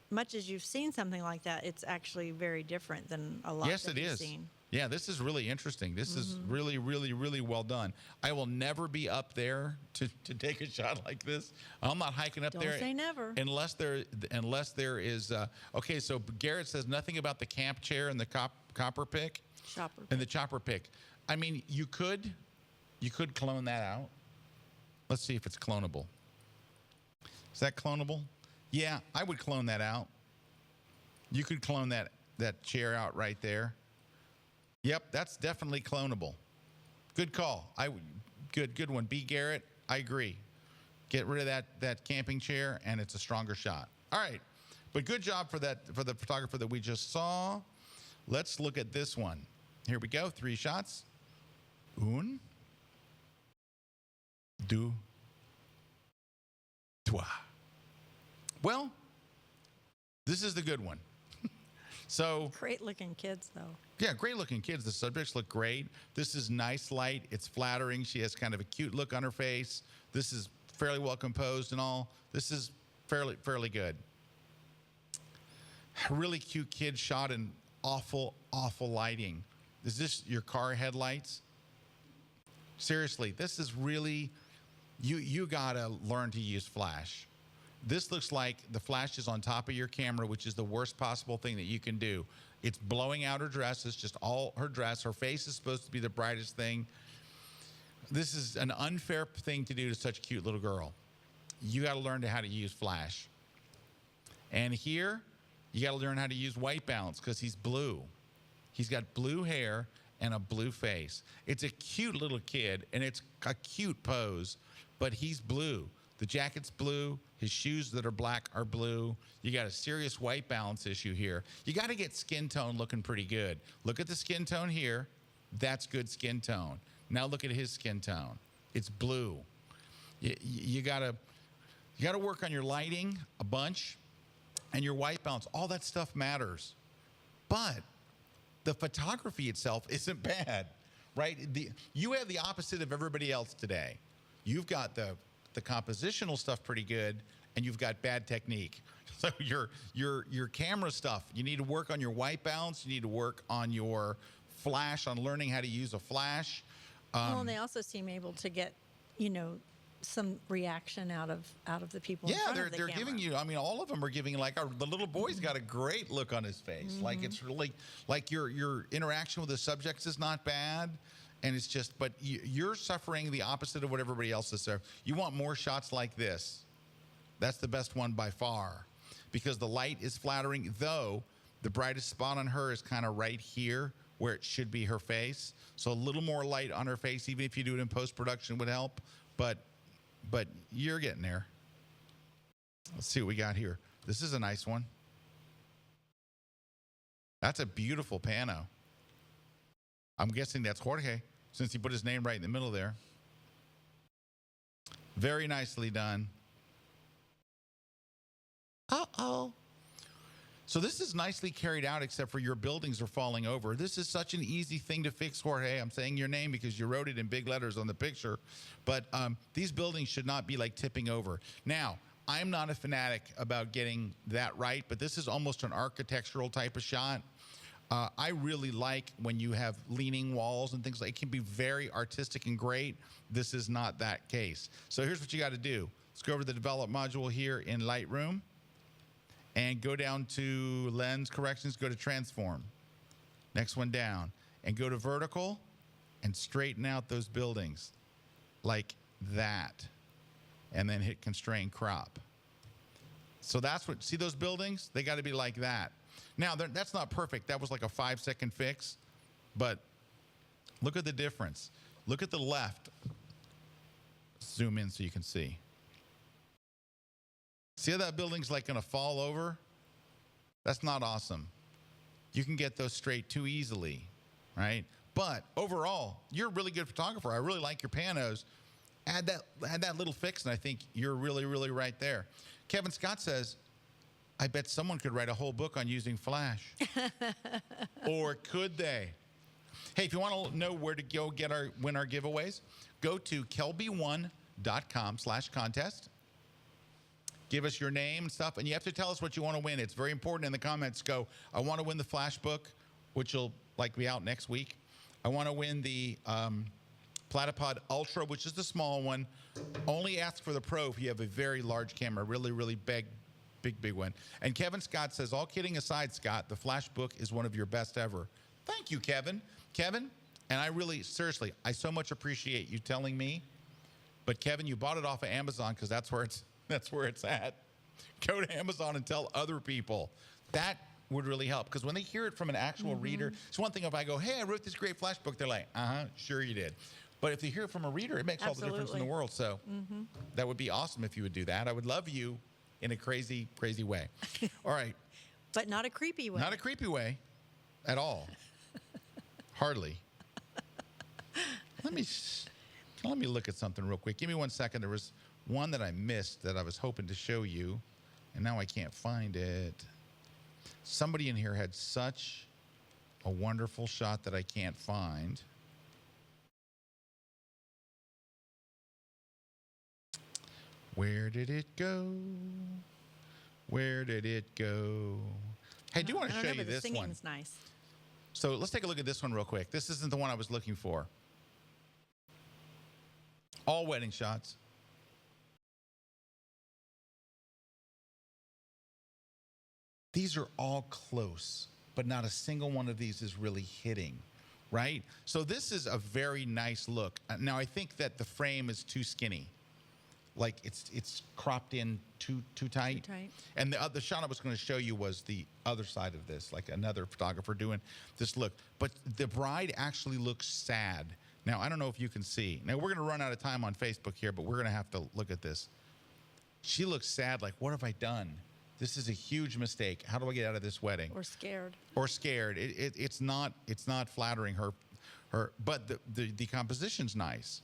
much as you've seen something like that, it's actually very different than a lot Yes, that it you've is. seen. Yeah, this is really interesting. This is really, really, really well done. I will never be up there to take a shot like this. I'm not hiking up there. Don't say never. Unless there is... okay, so Garrett says nothing about the camp chair and the copper pick. Chopper. And the chopper pick. I mean, you could clone that out. Let's see if it's clonable. Is that clonable? Yeah, I would clone that out. You could clone that chair out right there. Yep, that's definitely clonable. Good call. Good one. B. Garrett, I agree. Get rid of that camping chair, and it's a stronger shot. All right, but good job for the photographer that we just saw. Let's look at this one. Here we go. 3 shots. 1, 2, 3. Well, this is the good one. So Great looking kids, though. yeah, great looking kids. The subjects look great. This is nice light. It's flattering. She has kind of a cute look on her face. This is fairly well composed and all. This is fairly good. A really cute kid shot in awful lighting. Is this your car headlights? Seriously, this is really, you gotta learn to use flash. This looks like the flash is on top of your camera, which is the worst possible thing that you can do. It's blowing out her dress. It's just all her dress. Her face is supposed to be the brightest thing. This is an unfair thing to do to such a cute little girl. You got to learn how to use flash. And here, you got to learn how to use white balance because he's blue. He's got blue hair and a blue face. It's a cute little kid, and it's a cute pose, but he's blue. The jacket's blue. His shoes that are black are blue. You got a serious white balance issue here. You got to get skin tone looking pretty good. Look at the skin tone here. That's good skin tone. Now look at his skin tone. It's blue. You got to work on your lighting a bunch and your white balance. All that stuff matters. But the photography itself isn't bad, right? You have the opposite of everybody else today. You've got the compositional stuff pretty good, and you've got bad technique. So your camera stuff, you need to work on your white balance. You need to work on your flash, on learning how to use a flash. Well, and they also seem able to get, some reaction out of the people. Yeah, in front of the they're camera. giving you. I mean, all of them are giving the little boy's got a great look on his face. Like it's really like your interaction with the subjects is not bad. And it's just, but you're suffering the opposite of what everybody else is suffering. You want more shots like this. That's the best one by far because the light is flattering, though the brightest spot on her is kind of right here where it should be her face. So a little more light on her face, even if you do it in post-production, would help. But you're getting there. Let's see what we got here. This is a nice one. That's a beautiful pano. I'm guessing that's Jorge, since he put his name right in the middle there. Very nicely done. Uh-oh. So this is nicely carried out, except for your buildings are falling over. This is such an easy thing to fix, Jorge. I'm saying your name because you wrote it in big letters on the picture. But these buildings should not be like tipping over. Now, I'm not a fanatic about getting that right, but this is almost an architectural type of shot. I really like when you have leaning walls and things like it can be very artistic and great. This is not that case. So here's what you got to do. Let's go over to the develop module here in Lightroom and go down to lens corrections, go to transform. Next one down and go to vertical and straighten out those buildings like that. And then hit constrain crop. So that's what, see those buildings? They got to be like that. Now, that's not perfect. That was like a 5-second fix, but look at the difference. Look at the left. Zoom in so you can see. See how that building's like going to fall over? That's not awesome. You can get those straight too easily, right? But overall, you're a really good photographer. I really like your panos. Add that little fix, and I think you're really, really right there. Kevin Scott says, I bet someone could write a whole book on using Flash. Or could they? Hey, if you want to know where to go win our giveaways, go to kelby1.com/contest. Give us your name and stuff, and you have to tell us what you want to win. It's very important in the comments. Go, I want to win the Flash book, which will be out next week. I want to win the Platypod Ultra, which is the small one. Only ask for the Pro if you have a very large camera, really, really big one. And Kevin Scott says, all kidding aside, Scott, the Flash book is one of your best ever. Thank you, Kevin. Kevin, and I really, seriously, I so much appreciate you telling me. But Kevin, you bought it off of Amazon because that's where it's at. Go to Amazon and tell other people. That would really help because when they hear it from an actual reader, it's one thing if I go, hey, I wrote this great Flash book. They're like, sure you did. But if they hear it from a reader, it makes all the difference in the world. So that would be awesome if you would do that. I would love you in a crazy, crazy way. All right. But not a creepy way. Not a creepy way at all. Hardly. Let me look at something real quick. Give me 1 second. There was one that I missed that I was hoping to show you, and now I can't find it. Somebody in here had such a wonderful shot that I can't find. Where did it go? Where did it go? Hey, I do want to show you this one. The singing's nice. So let's take a look at this one real quick. This isn't the one I was looking for. All wedding shots. These are all close, but not a single one of these is really hitting, right? So this is a very nice look. Now, I think that the frame is too skinny. Like it's cropped in too tight. Too tight. And the shot I was going to show you was the other side of this, like another photographer doing this look. But the bride actually looks sad. Now, I don't know if you can see. Now, we're going to run out of time on Facebook here, but we're going to have to look at this. She looks sad, like, what have I done? This is a huge mistake. How do I get out of this wedding? Or scared. Or scared. It's not flattering her, but the composition's nice.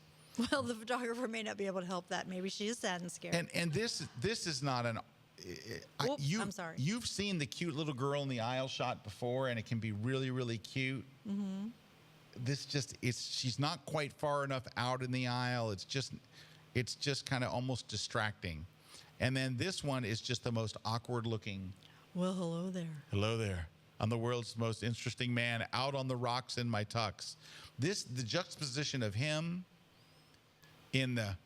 Well, the photographer may not be able to help that. Maybe she is sad and scared. And this is not an. I'm sorry. You've seen the cute little girl in the aisle shot before, and it can be really, really cute. Mm-hmm. She's not quite far enough out in the aisle. It's just kind of almost distracting. And then this one is just the most awkward looking. Well, hello there. Hello there. I'm the world's most interesting man out on the rocks in my tux. The juxtaposition of him in the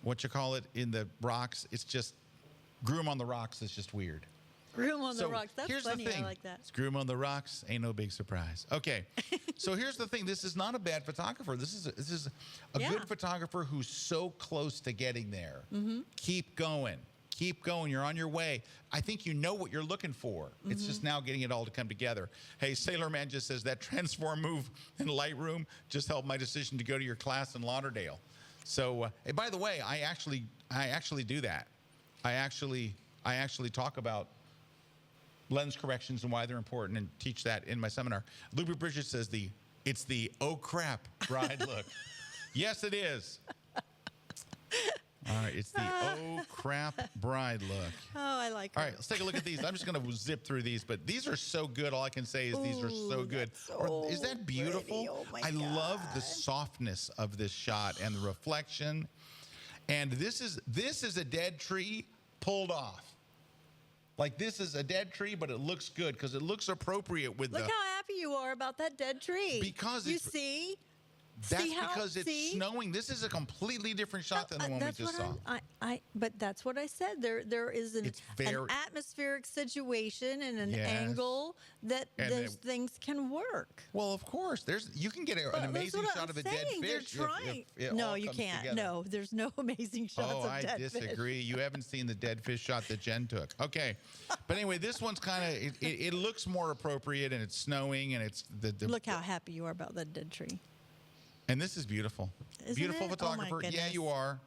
what you call it, in the rocks, it's just, Groom on the Rocks is just weird. Groom on the Rocks. That's here's funny. The thing. I like that. It's Groom on the Rocks. Ain't no big surprise. Okay. So here's the thing. This is not a bad photographer. This is a good photographer who's so close to getting there. Mm-hmm. Keep going. Keep going. You're on your way. I think you know what you're looking for. Mm-hmm. It's just now getting it all to come together. Hey, Sailor Man just says that transform move in Lightroom just helped my decision to go to your class in Lauderdale. So, hey, by the way, I actually do that. I actually talk about lens corrections and why they're important and teach that in my seminar. Luby Bridges says it's the oh crap bride look. Yes, it is. All right, it's the oh crap bride look. Oh, I like All her. right, let's take a look at these. I'm just going to zip through these, but these are so good. All I can say is these are so good. Is that beautiful? pretty. Oh my I love the God. softness of this shot and the reflection. And this is a dead tree pulled off. Like this is a dead tree, but it looks good because it looks appropriate with Look the. how happy you are about that dead tree. Because you it's- see. That's See how- because it's see? snowing. This is a completely different shot than the one we That's just what saw. but that's what I said. There is an It's very- atmospheric situation and an Yes. angle that And those it- things can work. Well, of course, you can get an Well, that's amazing what shot I'm of a saying. dead They're fish. trying. If it No, all you comes can't. together. No, there's no amazing shots Oh, of I dead fish. disagree. You haven't seen the dead fish shot that Jen took. Okay, but anyway, this one's kind of it looks more appropriate, and it's snowing, and it's the Look how happy you are about that dead tree. and this is beautiful. Isn't Beautiful it? Oh, my photographer. Yeah, goodness. you are.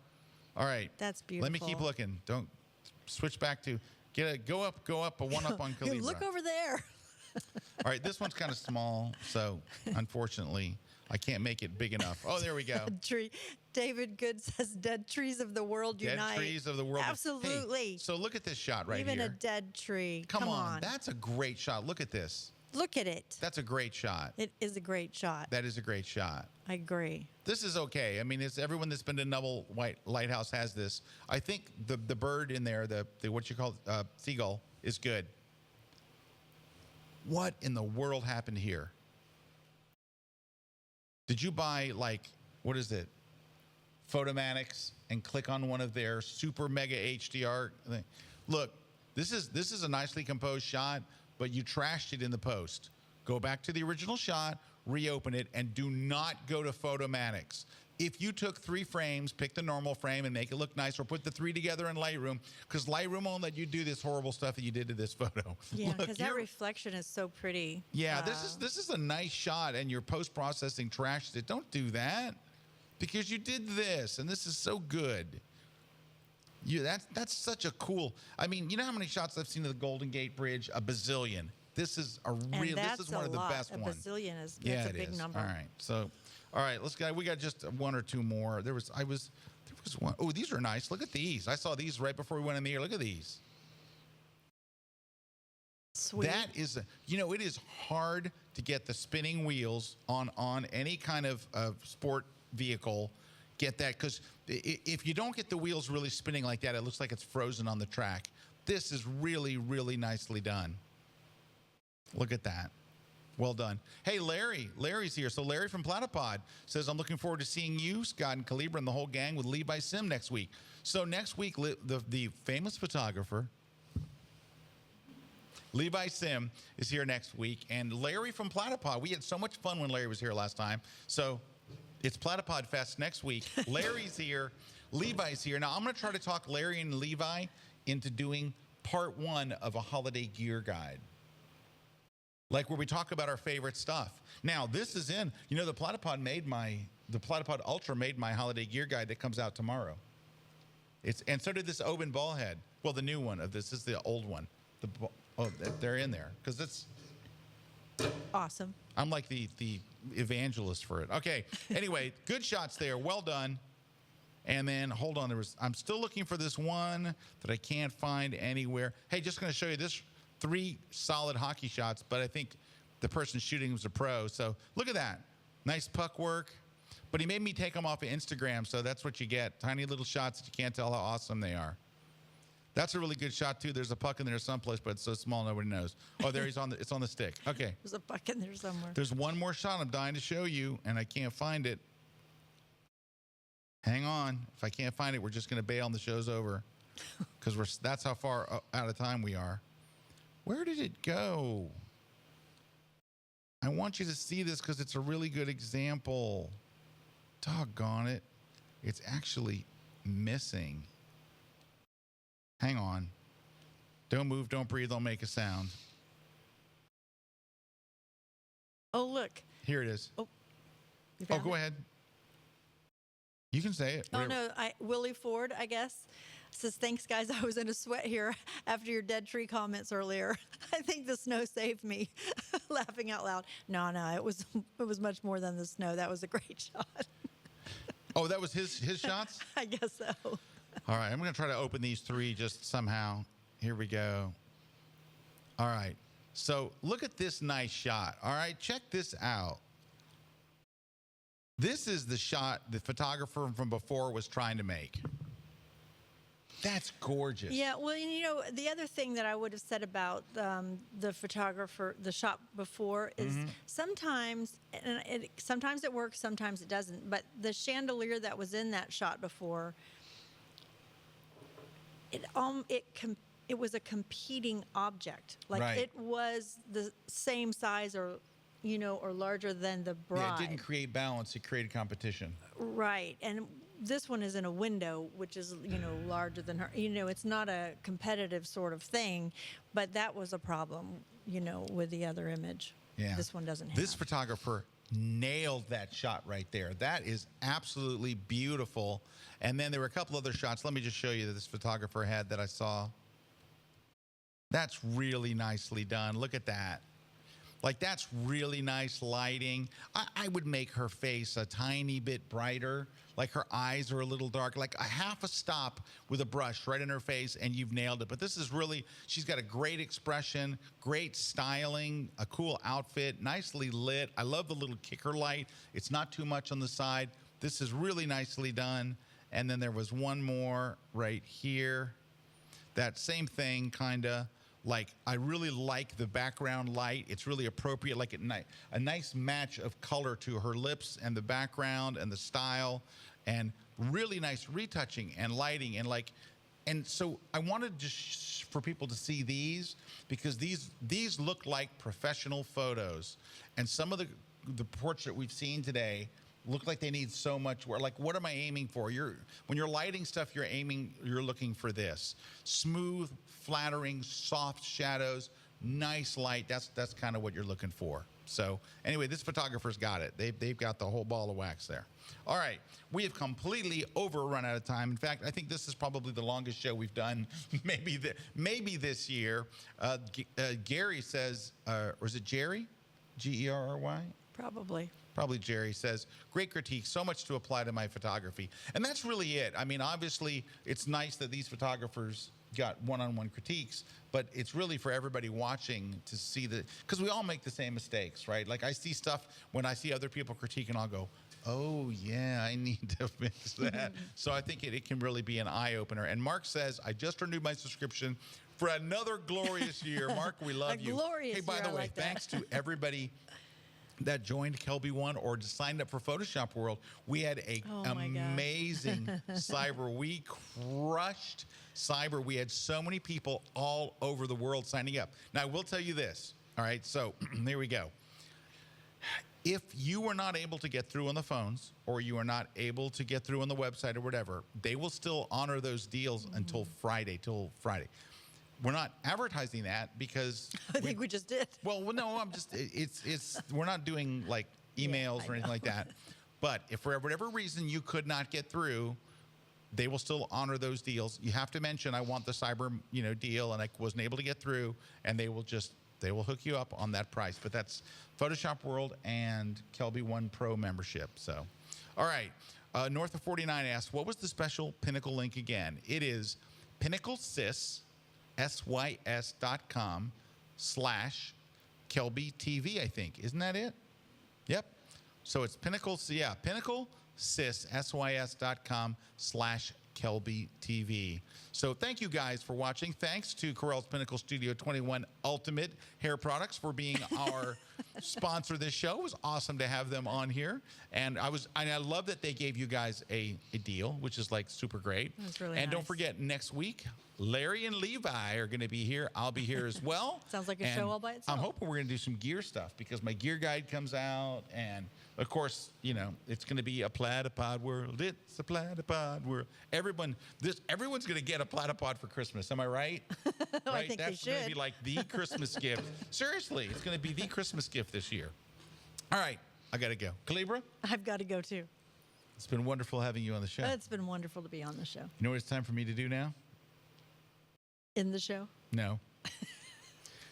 All right. That's Let me keep beautiful. looking. Don't switch back to go up, a one up on Calibra. Look over there. All right, this one's kind of small, so unfortunately, I can't make it big enough. Oh, there we go. Tree. David Good says, "Dead trees of the world Dead unite." trees of the world. Hey, Absolutely. so look at this shot right Even here. a dead tree. Come on, that's a great shot. Look at this. Look at it. That's a great shot. It is a great shot. That is a great shot. I agree. This is okay. I mean, it's everyone that's been to Neville White Lighthouse has this. I think the bird in there, the what you call seagull, is good. What in the world happened here? Did you buy what is it? Photomatics and click on one of their super mega HDR thing. Look, this is a nicely composed shot, but you trashed it in the post. Go back to the original shot, reopen it, and do not go to Photomatics. If you took 3 frames, pick the normal frame and make it look nice, or put the 3 together in Lightroom, because Lightroom won't let you do this horrible stuff that you did to this photo. Yeah, Look, because that you're- reflection is so pretty. yeah, this is a nice shot, and your post-processing trashed it. Don't do that, because you did this, and this is so good. That's such a cool. I mean, you know how many shots I've seen of the Golden Gate Bridge? A bazillion. This is a And real. that's This is one a of the lot. best A ones. bazillion is Yeah, that's a it big is. number. All right, so, all right, let's go. We got just 1 or 2 more. There was one. Oh, these are nice. Look at these. I saw these right before we went in the air. Look at these. Sweet. That is, it is hard to get the spinning wheels on any kind of sport vehicle. Get that, because if you don't get the wheels really spinning like that, it looks like it's frozen on the track. This is really, really nicely done. Look at that. Well done. Hey, Larry's here. So Larry from Platypod says, I'm looking forward to seeing you, Scott and Calibra, and the whole gang with Levi Sim next week. So next week, the famous photographer, Levi Sim, is here next week. And Larry from Platypod, we had so much fun when Larry was here last time. So it's Platypod Fest next week. Larry's here. Levi's here. Now, I'm going to try to talk Larry and Levi into doing part 1 of a holiday gear guide. Like where we talk about our favorite stuff. Now, this is in, the Platypod Ultra made my holiday gear guide that comes out tomorrow. And so did this Oben ball head. Well, the new one of this is the old one. They're in there because it's Awesome. I'm like the evangelist for it. Okay. Anyway, good shots there. Well done. And then hold on. I'm still looking for this one that I can't find anywhere. Hey, just going to show you this 3 solid hockey shots, but I think the person shooting was a pro. So look at that. Nice puck work. But he made me take them off of Instagram, so that's what you get. Tiny little shots that you can't tell how awesome they are. That's a really good shot too. There's a puck in there someplace, but it's so small nobody knows. Oh, there it's on the stick. Okay. There's a buck in there somewhere. There's one more shot I'm dying to show you, and I can't find it. Hang on. If I can't find it, we're just going to bail and the show's over, because that's how far out of time we are. Where did it go? I want you to see this because it's a really good example. Doggone it. It's actually missing. Hang on. Don't move, don't breathe, don't make a sound. Oh, look. Here it is. You Oh, found go it? ahead. You can say it. Oh, Whatever. no. Willie Ford, I guess, says, thanks, guys. I was in a sweat here after your dead tree comments earlier. I think the snow saved me. Laughing out loud. No, it was much more than the snow. That was a great shot. Oh, that was his shots? I guess so. All right, I'm going to try to open these three just somehow. Here we go. All right. So look at this nice shot. All right, check this out. This is the shot the photographer from before was trying to make. That's gorgeous. Yeah, well, you know, the other thing that I would have said about the photographer, the shot before, is sometimes, and sometimes it works, sometimes it doesn't. But the chandelier that was in that shot before, it was a competing object. Like Right. it was the same size or, you know, or larger than the bride. Yeah, it didn't create balance. It created competition. Right, and this one is in a window, which is, you know, larger than her. You know, it's not a competitive sort of thing, but that was a problem, you know, with the other image. Yeah. This one doesn't have. This photographer nailed that shot right there. That is absolutely beautiful. And then there were a couple other shots. Let me just show you that this photographer had that I saw. That's really nicely done. Look at that. Like, that's really nice lighting. I would make her face a tiny bit brighter. Like, her eyes are a little dark. Like, a half a stop with a brush right in her face, and you've nailed it. But this is really, she's got a great expression, great styling, a cool outfit, nicely lit. I love the little kicker light. It's not too much on the side. This is really nicely done. And then there was one more right here. That same thing, kind of. Like, I really like the background light. It's really appropriate, like a nice match of color to her lips and the background and the style, and really nice retouching and lighting. And so I wanted just for people to see these, because these look like professional photos. And some of the portraits that we've seen today look like they need so much work. Like, what am I aiming for? When you're lighting stuff, you're looking for this. Smooth, flattering, soft shadows, nice light. That's kind of what you're looking for. So anyway, this photographer's got it. They've got the whole ball of wax there. All right, we have completely run out of time. In fact, I think this is probably the longest show we've done, maybe this year. Gary says, or is it Jerry? Gerry? Probably Jerry says, great critique, so much to apply to my photography. And that's really it. I mean, obviously, it's nice that these photographers got one-on-one critiques, but it's really for everybody watching to see because we all make the same mistakes, right? Like, I see stuff, when I see other people critique, and I'll go, oh, yeah, I need to fix that. So I think it can really be an eye-opener. And Mark says, I just renewed my subscription for another glorious year. Mark, we love you. Glorious hey, by year, the I way, like that. thanks to everybody that joined Kelby One or just signed up for Photoshop World. We had an amazing Cyber. We crushed Cyber. We had so many people all over the world signing up. Now, I will tell you this. All right, so there we go. If you were not able to get through on the phones, or you are not able to get through on the website or whatever, they will still honor those deals until Friday, We're not advertising that because I think we just did. Well, no, I'm just we're not doing like emails or anything like that. But if for whatever reason you could not get through, they will still honor those deals. You have to mention, I want the Cyber, deal, and I wasn't able to get through, and they will hook you up on that price. But that's Photoshop World and Kelby One Pro membership. So, all right. North of 49 asks, what was the special Pinnacle link again? It is PinnacleSys, sys.com/Kelby TV, I think. Isn't that it? Yep. So it's PinnacleSys, sys.com/Kelby TV. So thank you guys for watching. Thanks to Corel's Pinnacle Studio 21 Ultimate Hair Products for being our sponsor this show. It was awesome to have them on here. And I love that they gave you guys a deal, which is like super great. That's really and nice. don't forget, next week, Larry and Levi are going to be here. I'll be here as well. Sounds like a show all by itself. I'm hoping we're going to do some gear stuff because my gear guide comes out. And, of course, it's going to be a platypod world. It's a platypod world. Everyone's going to get a platypod for Christmas. Am I right? I Right? think That's they going to should. be like the Christmas gift. Seriously, it's going to be the Christmas gift this year. All right. I got to go. Calibra, I've got to go too. it's been wonderful having you on the show. It's been wonderful to be on the show. You know what it's time for me to do now? In the show? No.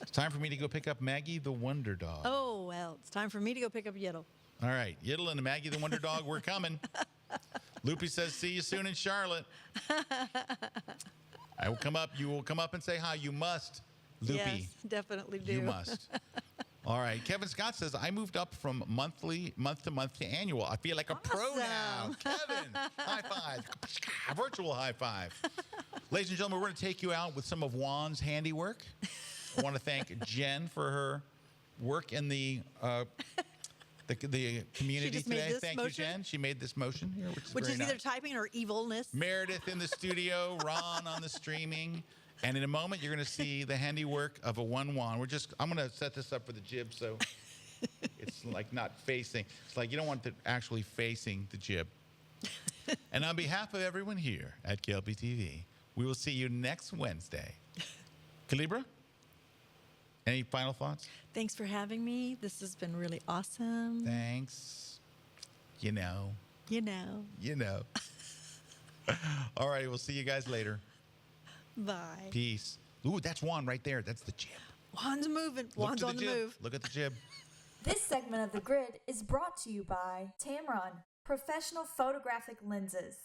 It's time for me to go pick up Maggie the Wonder Dog. Oh, well, it's time for me to go pick up Yiddle. All right. Yiddle and Maggie the Wonder Dog, we're coming. Loopy says, see you soon in Charlotte. I will come up. You will come up and say hi. You must, Loopy. Yes, definitely do. You must. All right. Kevin Scott says, I moved up from month to month to annual. I feel like a pro now. Awesome. Kevin, high five. Virtual high five. Ladies and gentlemen, we're going to take you out with some of Juan's handiwork. I want to thank Jen for her work in the community just made today. this Thank motion? you, Jen. She made this motion here, Which very is either nice. typing or evilness. Meredith in the studio, Ron on the streaming. And in a moment, you're going to see the handiwork of a one Juan. I'm going to set this up for the jib so it's like not facing. It's like you don't want it actually facing the jib. And on behalf of everyone here at KLP TV, we will see you next Wednesday. Calibra, any final thoughts? Thanks for having me. This has been really awesome. Thanks. You know. You know. You know. All right, we'll see you guys later. Bye. Peace. Ooh, that's Juan right there. That's the jib. Juan's moving. Look Juan's to on the jib. move. Look at the jib. This segment of The Grid is brought to you by Tamron, professional photographic lenses.